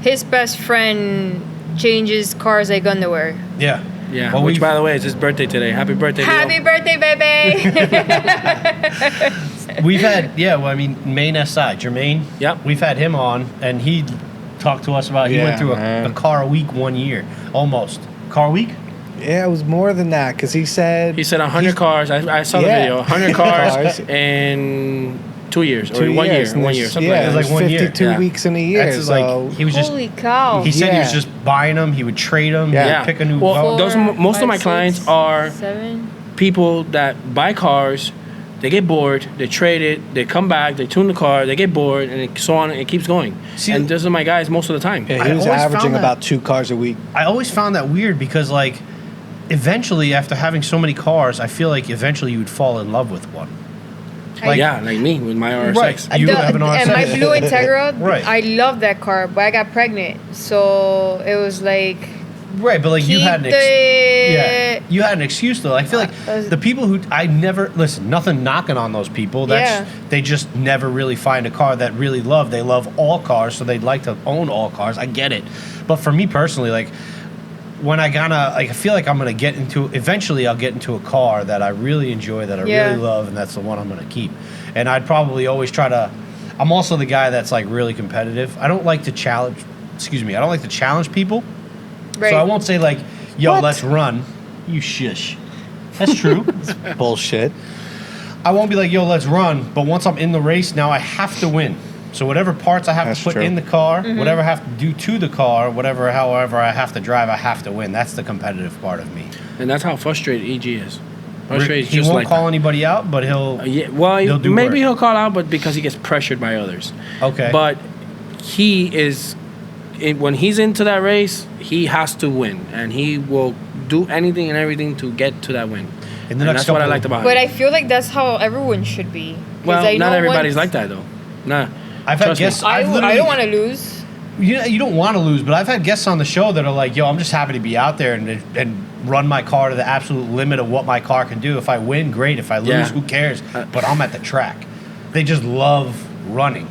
His best friend changes cars like underwear. go. Yeah. Yeah. Well, Which, we've- by the way, is his birthday today. Happy birthday, Leo. Happy birthday, baby! We've had, Maine SI, Jermaine. Yep. We've had him on, and he talked to us about, he Yeah, went through a man. car a week 1 year. Almost. Car a week? Yeah, it was more than that because he said He said 100 cars. I saw the Yeah. video. 100 cars Cars. in 2 years. Or 2 1 years. year. and 1 there's- year. Something Yeah, It was there's like 1 year. 52 Yeah. weeks in a year. That's his, So he was just, Holy cow! he said he was Yeah. just buying them. He would trade them. Yeah. He Yeah. would pick a new Well, car. those most of my 5, clients 6, are 7. people that buy cars, they get bored, they trade it, they come back, they tune the car, they get bored, and so on. It keeps going. See, and those are my guys most of the time. yeah, I he was always averaging found that- about 2 cars a week. I always found that weird because, like, eventually, after having so many cars, I feel like eventually you would fall in love with one. Like- Yeah, like me with my RSX. Right. You have an And my RSX. blue Integra, Right. I love that car, but I got pregnant, so it was like Right, but like you keep had an the you had an excuse though. I feel like the people who I never listen. Nothing knocking on those people. That's Yeah. they just never really find a car that really love. They love all cars, so they'd like to own all cars. I get it, but for me personally, like when I feel like I'm gonna get into. Eventually, I'll get into a car that I really enjoy, that I Yeah. really love, and that's the one I'm gonna keep. And I'd probably always try to. I'm also the guy that's like really competitive. I don't like to challenge. Excuse me. I don't like to challenge people. right. So I won't say like, "Yo, What? let's run." You shush. That's true. Bullshit. I won't be like, "Yo, let's run." But once I'm in the race, now I have to win. So whatever parts I have That's to put true. in the car, Mm-hmm. whatever I have to do to the car, however I have to drive, I have to win. That's the competitive part of me. And that's how frustrated EG is. Frustrated is He just won't like call that. anybody out, but he'll. Yeah, well, He'll do maybe work. he'll call out, but because he gets pressured by others. Okay. But he is, when he's into that race, he has to win, and he will do anything and everything to get to that win. In the And next that's what I couple- liked about But him. I feel like that's how everyone should be. 'Cause Well, I not know everybody's once- like that though. Nah. I've had Trust me. guests. I I've don't literally- want to lose. You don't want to lose, but I've had guests on the show that are like, "Yo, I'm just happy to be out there and run my car to the absolute limit of what my car can do. If I win, great. If I lose, Yeah. who cares? But I'm at the track." They just love running.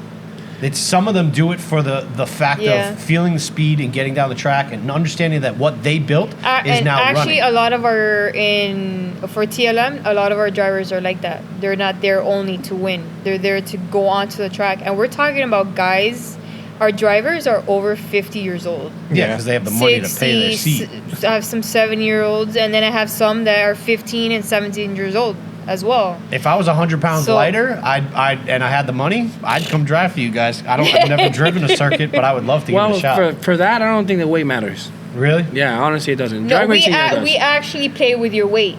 Some of them do it for the fact Yeah. of feeling the speed and getting down the track and understanding that what they built is And now actually, running. a lot of for TLM, a lot of our drivers are like that. They're not there only to win. They're there to go onto the track. And we're talking about guys. Our drivers are over 50 years old. Yeah, because they have the money to pay their seat. I have some 7-year-olds, and then I have some that are 15 and 17 years old as well. If I was 100 pounds So- lighter, and I had the money, I'd come drive for you guys. I've never driven a circuit, but I would love to give it Well, a shot. for that, I don't think the weight matters. Really? Yeah, honestly, it doesn't. No, Drag we racing, it does. we actually play with your weight.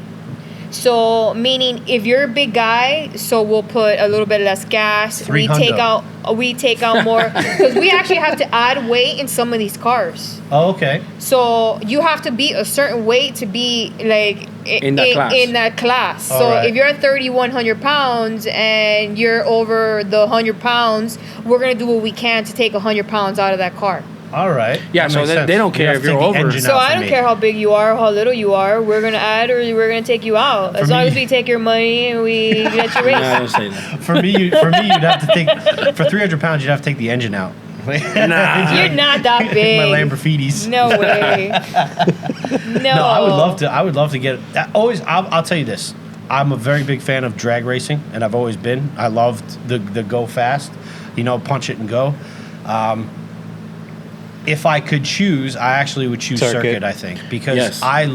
So meaning if you're a big guy, so we'll put a little bit less gas. We 300. take out more because we actually have to add weight in some of these cars. Oh, okay. So you have to be a certain weight to be like In that class. In that class. So Alright. if you're at 3,100 pounds and you're over the 100 pounds, we're gonna do what we can to take 100 pounds out of that car. All right. Yeah, That so makes they sense. don't care You have if to you're take the over. engine So out I for don't me. care how big you are, how little you are. We're gonna add or we're gonna take you out. As For long me- as we take your money and we let you Nah, race. don't say that. For me, you'd have to take for 300 pounds. You'd have to take the engine out. Nah. You're not that My big. Lamborghinis. No way. No. No, I would love to get. I'll tell you this. I'm a very big fan of drag racing, and I've always been. I loved the go fast, punch it and go. If I could choose, I actually would choose circuit. I think because Yes. I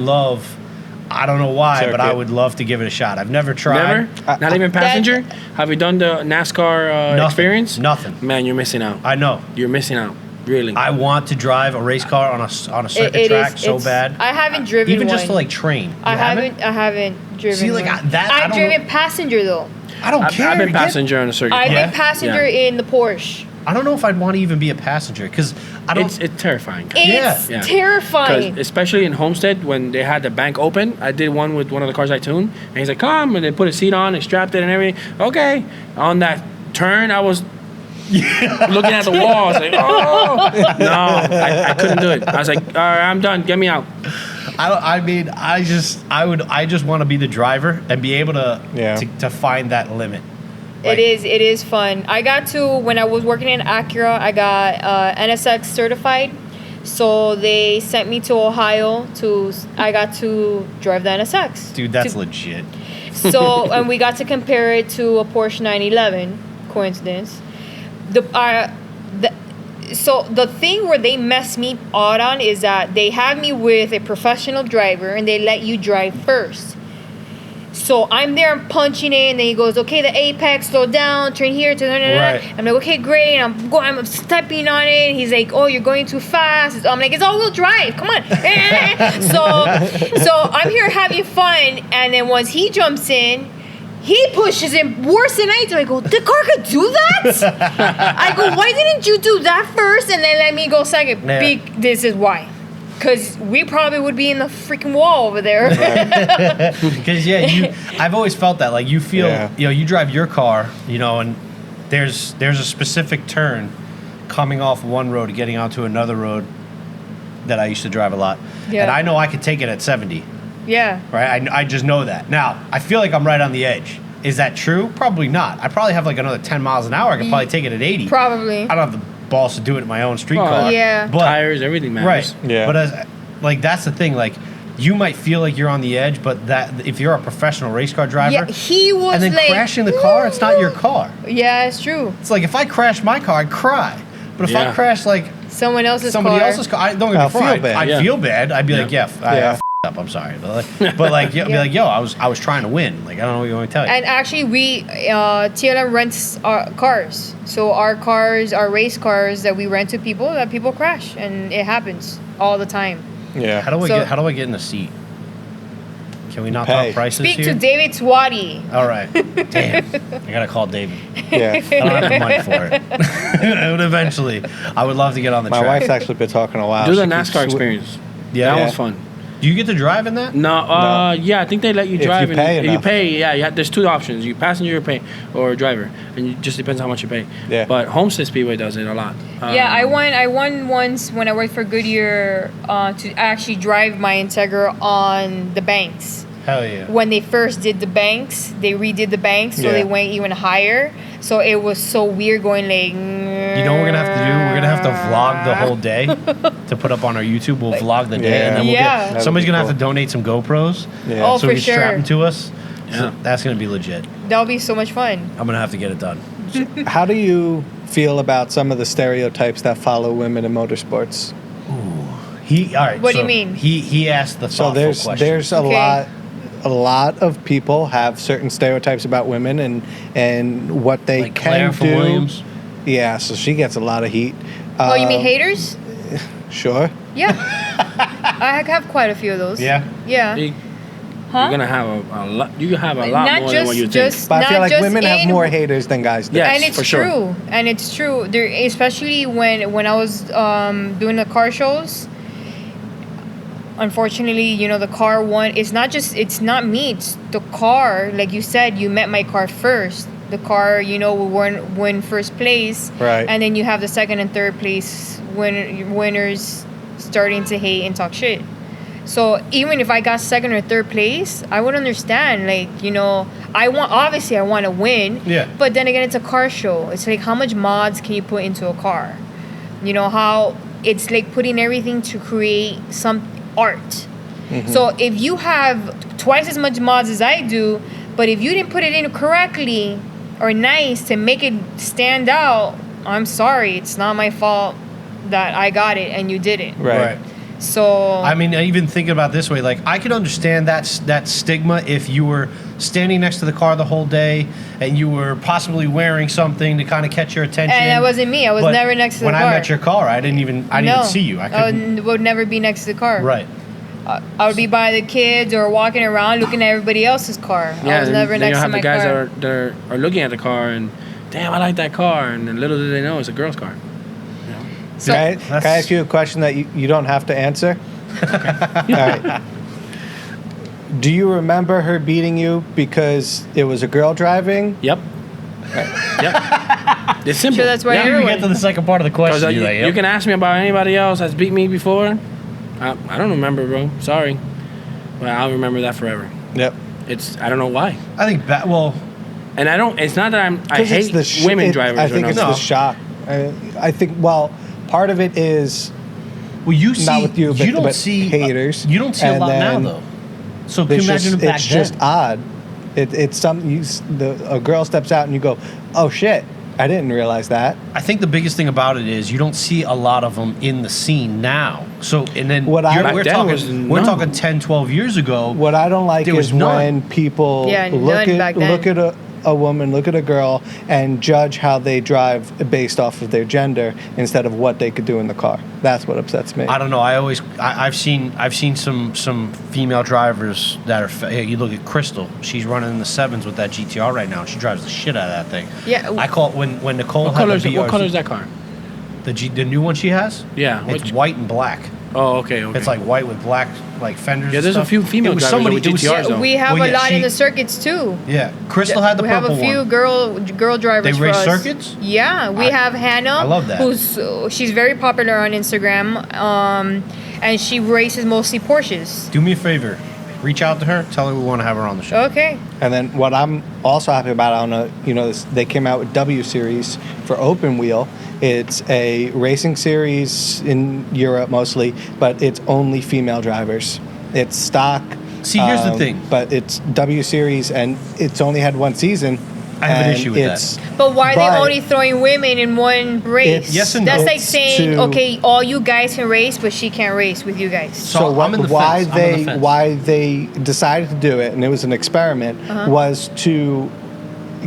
don't know why, but I Circuit. would love to give it a shot. I've never tried. Never? Not even passenger? Have you done the NASCAR Nothing. experience? Nothing. Man, you're missing out. I know. You're missing out. Really. I want to drive a race car on a circuit It track is- so it's- bad. I haven't driven Even one. just to like train. You I haven't driven. See, like, one. I I've don't driven know- passenger though. I don't care. I've been Get- passenger on a circuit. I've Yeah? been passenger Yeah. in the Porsche. I don't know if I'd want to even be a passenger because I don't. It's terrifying. It's Yeah. terrifying. Because especially in Homestead, when they had the bank open, I did one with one of the cars I tuned, and he's like, "Come," and they put a seat on and strapped it and everything. Okay, on that turn, I was looking at the wall. I was like, oh no, I couldn't do it. I was like, all right, I'm done. Get me out. I mean, I just want to be the driver and be able to find that limit. Like, it is fun. I got to, when I was working in Acura, I got NSX certified. So they sent me to Ohio I got to drive the NSX. Dude, that's legit. So, and we got to compare it to a Porsche 911. Coincidence. So the thing where they mess me out on is that they have me with a professional driver and they let you drive first. So I'm there, I'm punching in, and then he goes, okay, the apex, slow down, turn here, turn there. Right. I'm like, okay, great. I'm stepping on it. He's like, oh, you're going too fast. I'm like, it's all-wheel drive. Come on. so I'm here having fun, and then once he jumps in, he pushes him worse than I do. I go, the car could do that? I go, why didn't you do that first and then let me go second? Yeah. This is why. Because we probably would be in the freaking wall over there. Because I've always felt that, like, you feel, you drive your car, and there's a specific turn coming off one road getting onto another road that I used to drive a lot, and I know I could take it at 70. Yeah. Right. I just know that. Now I feel like I'm right on the edge. Is that true? Probably not. I probably have like another 10 miles an hour. I could probably take it at 80. Probably. I don't have the balls to do it in my own street car. Yeah. But, tires, everything matters. Right. Yeah. But that's the thing. Like, you might feel like you're on the edge, but that if you're a professional race car driver, Yeah, he was and then like, crashing the car, it's not your car. Yeah, it's true. It's like if I crash my car, I'd cry. But if I crash like somebody else's car, I'd don't get me wrong, I'd feel bad. I'd be like, I f***ed up. I'm sorry, but like, be like, yo, I was trying to win. Like, I don't know what you want to tell you. And actually, we TLM rents our cars. So our cars, our race cars that we rent to people, that people crash, and it happens all the time. Yeah. How do I get in the seat? Can we not Pay. talk prices Speak here? to David Swati. All right. Damn. I gotta call David. Yeah. I don't have the money for it. But eventually, I would love to get on the My track. wife's actually been talking a while. Do the She keeps NASCAR experience. Yeah. That was fun. Do you get to drive in that? No, yeah, I think they let you If drive. you pay if you enough. pay, there's two options: you passenger or pay, or driver, and it just depends how much you pay. Yeah. But Homestead Speedway does it a lot. Yeah, I won once when I worked for Goodyear to actually drive my Integra on the banks. Hell yeah. When they first did the banks, they redid the banks, so Yeah. they went even higher. So it was so weird going like. You know what we're gonna have to do? We're gonna have to vlog the whole day to put up on our YouTube. We'll vlog the day, and then we'll Yeah. get somebody's gonna have to That'd be donate some GoPros. Yeah. Oh, so for we can strap sure. them to us. Yeah. So that's gonna be legit. That'll be so much fun. I'm gonna have to get it done. How do you feel about some of the stereotypes that follow women in motorsports? All right. What do so you mean? He asked the So thoughtful question. there's a lot of people have certain stereotypes about women and what they like can Claire do. from Williams. Yeah, so she gets a lot of heat. Oh, you mean haters? Sure. Yeah. I have quite a few of those. Yeah. Yeah. You're Huh? gonna have a lot. You have a lot Not more than what you just- think. But I Not feel like just women have in- more haters than guys do. Yes, And it's for sure. true. And it's true. There, especially when I was doing the car shows. Unfortunately, the car won. It's not me. It's the car. Like you said, you met my car first. The car, will win first place. Right. And then you have the second and third place winners starting to hate and talk shit. So even if I got second or third place, I would understand. Like, I want to win. Yeah. But then again, it's a car show. It's like, how much mods can you put into a car? How it's like putting everything to create some art. Mm-hmm. So if you have twice as much mods as I do, but if you didn't put it in correctly or nice to make it stand out, I'm sorry, it's not my fault that I got it and you didn't. Right. So I mean, I even think about it this way. Like, I could understand that stigma if you were standing next to the car the whole day and you were possibly wearing something to kind of catch your attention. and that wasn't me. I was But never next to the when car. I met your car, I didn't even see you. I couldn't. would never be next to the car. Right. I would be by the kids or walking around looking at everybody else's car. I was never then next you to have my the guys car. that are looking at the car and, damn, I like that car, and then little do they know it's a girl's car. So, Can I ask you a question that you don't have to answer? All right. Do you remember her beating you because it was a girl driving? Yep. Yep. It's simple. Sure, that's why Now you're we get to the second part of the question. Because you're like, you yep. can ask me about anybody else that's beat me before. I don't remember, bro. Sorry, but I'll remember that forever. Yep. I don't know why. I think And I don't. It's not that I 'Cause hate it's women drivers. I think or it's nothing. the shock. I think, well, part of it is well, you see, not with you, but, don't but see haters. You don't see a And lot now, then though. So can you It's imagine just, back it's then? just odd. It's something. A girl steps out and you go, "Oh shit, I didn't realize that." I think the biggest thing about it is you don't see a lot of them in the scene now. So, and then What I- we're Back then was we're none. talking 10, 12 years ago. What I don't like There was is none. when people Yeah, look none back then. at a woman, look at a girl, and judge how they drive based off of their gender instead of what they could do in the car. That's what upsets me. I don't know. I've seen some female drivers that are. You look at Crystal. She's running in the 7s with that GTR right now. She drives the shit out of that thing. Yeah. I call it when Nicole What had color? the BRZ. What color is that car? The new one she has? Yeah. It's which- white and black. Oh, okay. Okay. It's like white with black like fenders. Yeah, and there's a stuff. few female It was drivers somebody- with it was- GTRs though. We have Well, a yeah, lot in she- the circuits too. Yeah, Crystal had the We have purple a few one. girl drivers. They for race us. circuits? Yeah, we have Hannah. I love that. She's very popular on Instagram, and she races mostly Porsches. Do me a favor, reach out to her. Tell her we want to have her on the show. Okay. And then what I'm also happy about, I don't know, they came out with W Series for open wheel. It's a racing series in Europe mostly, but it's only female drivers. It's stock. See, here's the thing. But it's W Series, and it's only had one season. I have an and issue with it's- that. But why are But they only throwing women in one race? It's- Yes and That's no. like It's saying, to- okay, all you guys can race, but she can't race with you guys. So I'm in the why fence. I'm on the they fence. why they decided to do it, and it was an experiment, was to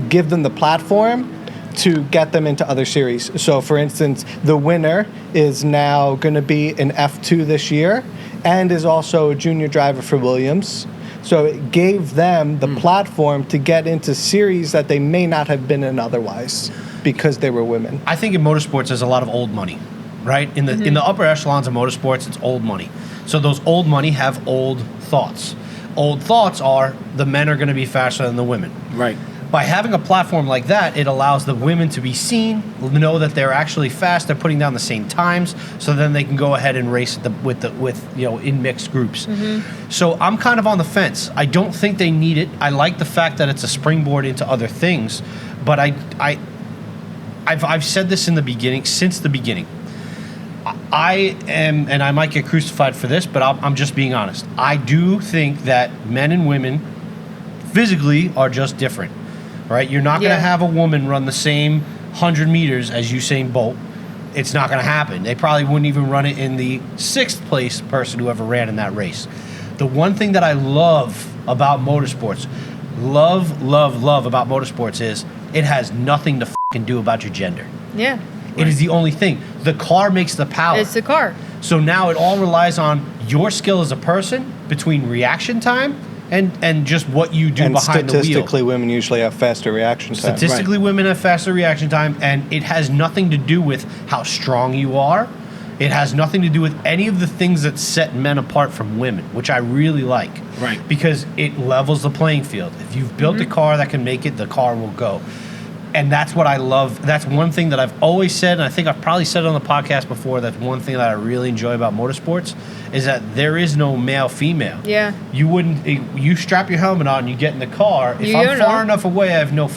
give them the platform to get them into other series. So, for instance, the winner is now going to be an F2 this year, and is also a junior driver for Williams. So it gave them the platform to get into series that they may not have been in otherwise because they were women. I think in motorsports there's a lot of old money, right? In the upper echelons of motorsports, it's old money. So those old money have old thoughts. Old thoughts are the men are going to be faster than the women. Right. By having a platform like that, it allows the women to be seen, know that they're actually fast, they're putting down the same times, so then they can go ahead and race with in mixed groups. So I'm kind of on the fence. I don't think they need it. I like the fact that it's a springboard into other things, but I've said this in the beginning, since the beginning. I am, and I might get crucified for this, but I'm just being honest. I do think that men and women physically are just different. Right? You're not going to Yeah. have a woman run the same 100 meters as Usain Bolt. It's not going to happen. They probably wouldn't even run it in the 6th place person who ever ran in that race. The one thing that I love about motorsports, love about motorsports is it has nothing to fucking do about your gender. Yeah. It is the only thing. The car makes the power. It's the car. So now it all relies on your skill as a person between reaction time and just what you do And behind the wheel. statistically, women usually have faster reaction time. Statistically, women have faster reaction time, and it has nothing to do with how strong you are. It has nothing to do with any of the things that set men apart from women, which I really like. Right. Because it levels the playing field. If you've built a car that can make it, the car will go. And that's what I love. That's one thing that I've always said, and I think I've probably said it on the podcast before, that's one thing that I really enjoy about motorsports, is that there is no male-female. Yeah. You strap your helmet on, you get in the car. If You I'm don't far know. enough away, I have no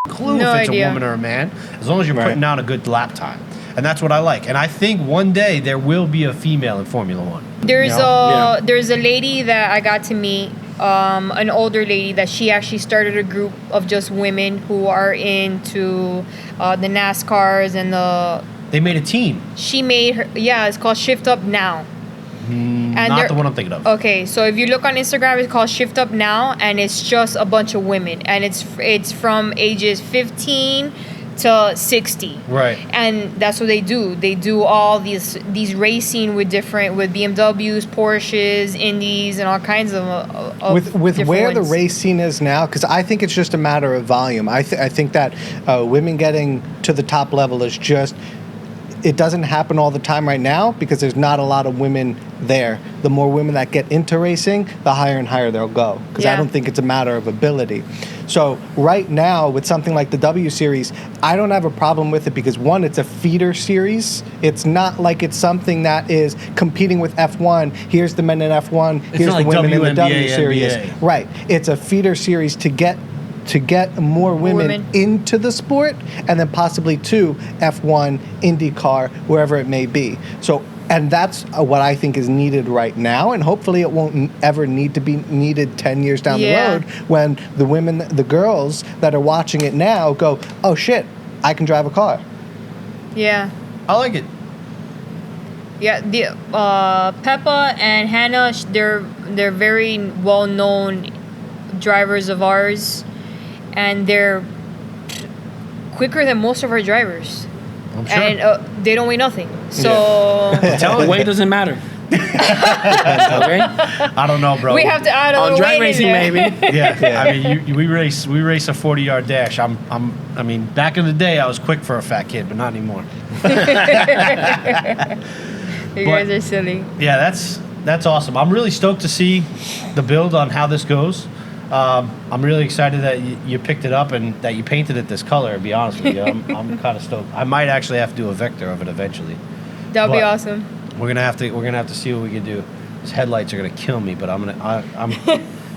clue No if it's idea. a woman or a man, as long as you're Right. putting down a good lap time. And that's what I like. And I think one day there will be a female in Formula One. There's Yeah. there's a lady that I got to meet, an older lady that she actually started a group of just women who are into the NASCARs and They made a team. she made her, it's called Shift Up Now. And Not they're- the one I'm thinking of. Okay, so if you look on Instagram, it's called Shift Up Now, and it's just a bunch of women, and it's from ages 15 to 60. Right. And that's what they do. They do all these racing with BMWs, Porsches, Indies, and all kinds of with different where ones. the race scene is now, because I think it's just a matter of volume. I think that women getting to the top level is just it doesn't happen all the time right now because there's not a lot of women there. The more women that get into racing, the higher and higher they'll go. Because I don't think it's a matter of ability. So right now, with something like the W Series, I don't have a problem with it because, one, it's a feeder series. It's not like it's something that is competing with F1. Here's the men in F1. Here's not the like women in the WNBA, W Series. NBA. Right. It's a feeder series to get more women into the sport, and then possibly to F1, IndyCar, wherever it may be. So, and that's what I think is needed right now, and hopefully it won't ever need to be needed 10 years down the road when the women, the girls that are watching it now go, oh shit, I can drive a car. Yeah. I like it. Yeah, the Peppa and Hannah, they're very well known drivers of ours, and they're quicker than most of our drivers. I'm sure. And they don't weigh nothing. So The weight doesn't matter. Okay? I don't know, bro. we have to add a On little drag weight racing, in there. maybe. Yeah, I mean, we race a 40-yard dash. I mean, back in the day, I was quick for a fat kid, but not anymore. You guys are silly. Yeah, that's awesome. I'm really stoked to see the build on how this goes. I'm really excited that you picked it up and that you painted it this color. To be honest with you, I'm kind of stoked. I might actually have to do a vector of it eventually. That'll be But awesome. We're gonna have to see what we can do. These headlights are gonna kill me, but I'm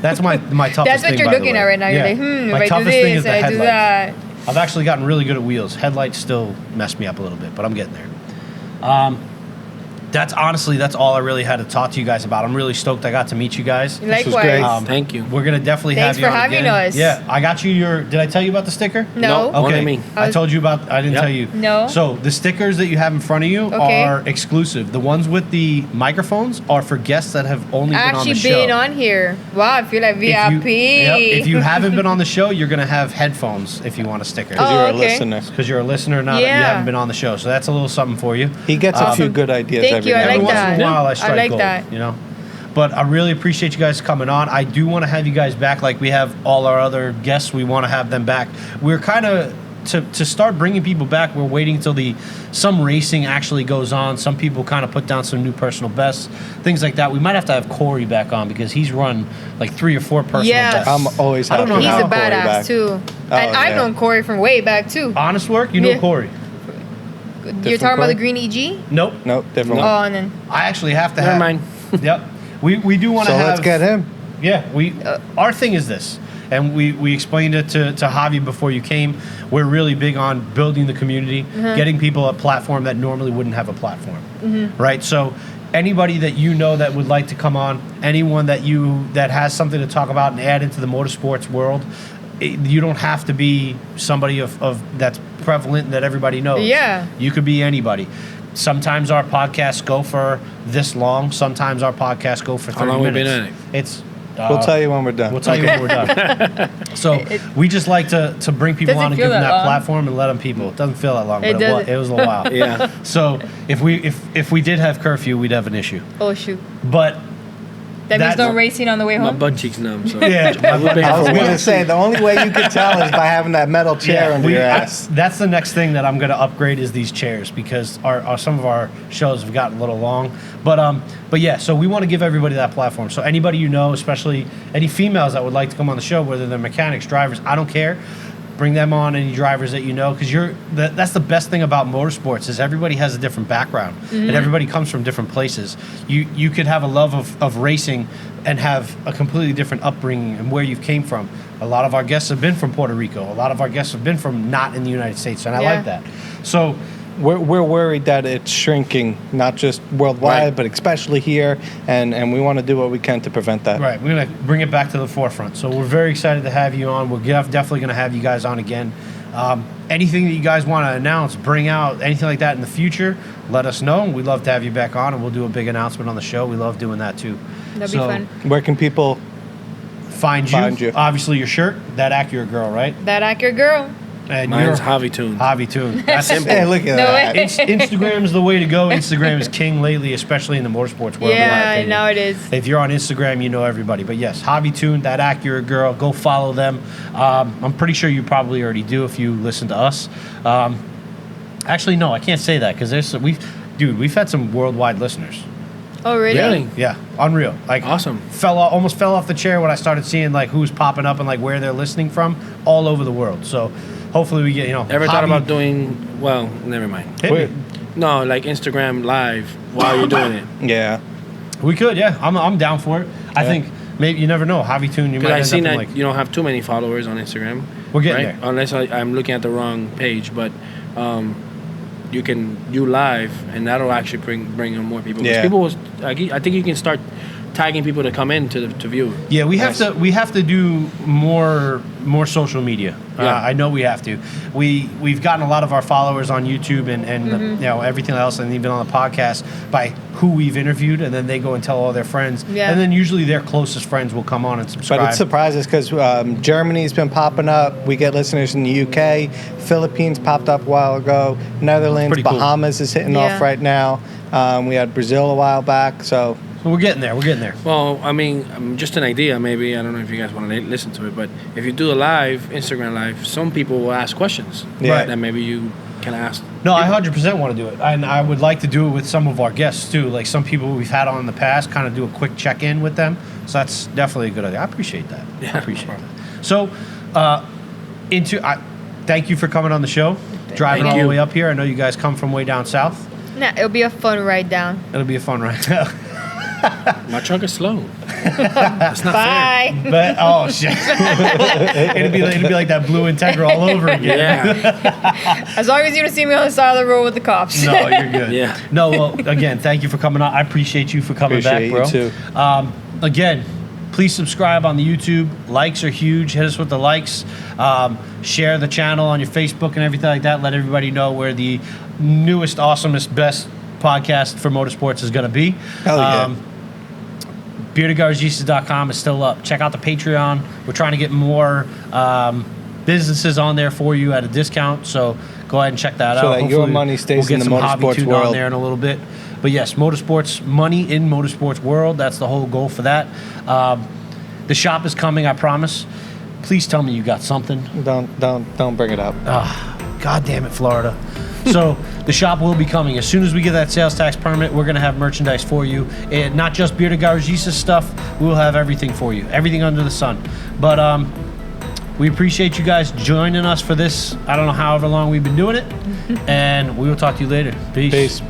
that's my toughest thing. That's what you're by the looking way. at right now. Yeah. You're like, My if I do toughest thing is this the and I do headlights. that. I've actually gotten really good at wheels. Headlights still mess me up a little bit, but I'm getting there. That's all I really had to talk to you guys about. I'm really stoked I got to meet you guys. Likewise. great. Thank you. We're gonna definitely Thanks have you for on having again. us. Yeah, I got you did I tell you about the sticker? No. What do Okay. you mean? I told you about. I didn't Yep. tell you. No. So the stickers that you have in front of you Okay. are exclusive. The ones with the microphones are for guests that have only been on the Actually show. been on here. Wow, I feel like VIP. If you haven't been on the show, you're gonna have headphones if you want a sticker. Because Oh, you're a okay. listener. Because you're a listener, not you Yeah. haven't been on the show. So that's a little something for you. He gets a few good ideas Thank every you, I now like Every and once that. in a while, I I strike like gold, that. you know. But I really appreciate you guys coming on. I do want to have you guys back, like we have all our other guests. We want to have them back. We're kind of to start bringing people back. We're waiting till some racing actually goes on. Some people kind of put down some new personal bests, things like that. We might have to have Corey back on because he's run like 3 or 4 personal Yes. bests. I'm always I don't happy know to He's how a have Corey badass back. too. Oh, And I've yeah. known Corey from way back too. Honest work, you know Yeah. Corey. You're talking about Corey? the green EG? Nope. Nope, different Oh, one. and then I actually have to Never have. mind. Yep. We do want to So have. let's get him. Yeah, our thing is this, and we explained it to Javi before you came. We're really big on building the community, getting people a platform that normally wouldn't have a platform, right? So anybody that you know that would like to come on, anyone that has something to talk about and add into the motorsports world, you don't have to be somebody of that's prevalent that everybody knows. Yeah. You could be anybody. Sometimes our podcasts go for this long. Sometimes our podcasts go for 30 How long we minutes. been at it? It's. We'll tell you when we're done. We'll tell you when we're done. So we just like to bring people Doesn't on and feel give them that that long. platform and let them people. It doesn't feel that long, It but doesn't. it was a little while. Yeah. So if we did have curfew, we'd have an issue. oh shoot. But That means That's- no racing on the way My home. butt cheeks numb. So yeah, We've been I here was for a going while. to say, the only way you could tell is by having that metal chair under your ass. that's the next thing that I'm going to upgrade is these chairs because some of our shows have gotten a little long. But yeah, so we want to give everybody that platform. So anybody you know, especially any females that would like to come on the show, whether they're mechanics, drivers, I don't care. Bring them on, any drivers that you know, because that's the best thing about motorsports is everybody has a different background and everybody comes from different places. You could have a love of racing and have a completely different upbringing and where you came from. A lot of our guests have been from Puerto Rico. A lot of our guests have been from not in the United States, and I Yeah. like that. So We're worried that it's shrinking, not just worldwide, Right. but especially here, and we want to do what we can to prevent that. right, we're gonna bring it back to the forefront. So we're very excited to have you on. We're definitely gonna have you guys on again. Anything that you guys want to announce, bring out, anything like that in the future, let us know. We'd love to have you back on, and we'll do a big announcement on the show. We love doing that too. That'd be fun. Where can people Find you. Obviously, your shirt, that accurate girl, right? That accurate girl. And Mine's you're JaviTuned. JaviTuned. That's simple. Hey, look at No that. way. Instagram is the way to go. Instagram is king lately, especially in the motorsports world. in my Yeah, opinion. now it is. If you're on Instagram, you know everybody. But yes, JaviTuned, that accurate girl. Go follow them. I'm pretty sure you probably already do if you listen to us. Actually, no, I can't say that because we've had some worldwide listeners. Oh, really? Really? Yeah, unreal. Like Awesome. Almost fell off the chair when I started seeing like who's popping up and like where they're listening from all over the world. So hopefully we get Ever thought about doing? Well, never mind. Hit me. No, like Instagram Live while you're doing it. Yeah. We could, yeah. I'm down for it. I think maybe you never know. JaviTuned, you might Because I've end seen up in that like you don't have too many followers on Instagram. we're getting right? there. Unless I'm looking at the wrong page, but you can do live, and that'll actually bring in more people. 'Cause Yeah. People, I think you can start tagging people to come in to view. Yeah, we have to do more social media. Yeah. I know we have to. We've gotten a lot of our followers on YouTube and everything else, and even on the podcast by who we've interviewed, and then they go and tell all their friends, Yeah. and then usually their closest friends will come on and subscribe. But it surprises because Germany's been popping up. We get listeners in the UK. Philippines popped up a while ago. Netherlands, pretty cool. Bahamas is hitting off Yeah. right now. We had Brazil a while back. So So we're getting there. We're getting there. Well, I mean, just an idea, maybe. I don't know if you guys want to listen to it, but if you do a live, Instagram live, some people will ask questions. Yeah. Right. That maybe you can ask. No, I 100% want to do it, and I would like to do it with some of our guests too. Like some people we've had on in the past, kind of do a quick check-in with them. So that's definitely a good idea. I appreciate that. Yeah, I appreciate that. So, thank you for coming on the show, driving Thank all the you. way up here. I know you guys come from way down south. Nah, it'll be a fun ride down. It'll be a fun ride. My truck is slow. That's not fair. Bye. But oh shit, it'd be like that blue Integra all over again. Yeah. As long as you don't see me on the side of the road with the cops. No, you're good. Yeah. No, well, again, thank you for coming on. I appreciate you for coming Appreciate back, bro. you too. Again, please subscribe on the YouTube. Likes are huge. Hit us with the likes. Share the channel on your Facebook and everything like that. Let everybody know where the newest, awesomest, best podcast for motorsports is going to be. Hell yeah. beardedgaragistas.com is still up. Check out the Patreon. We're trying to get more businesses on there for you at a discount, so go ahead and check that So out. that your money stays in the some motorsports JaviTuned world. on there in a little bit. But yes, motorsports, money in motorsports world. That's the whole goal for that. The shop is coming, I promise. Please tell me you got something. Don't bring it up. God damn it, Florida. So the shop will be coming. As soon as we get that sales tax permit, we're going to have merchandise for you. And not just Bearded Garagistas stuff. We will have everything for you. Everything under the sun. But we appreciate you guys joining us for this. I don't know however long we've been doing it. And we will talk to you later. Peace. Peace.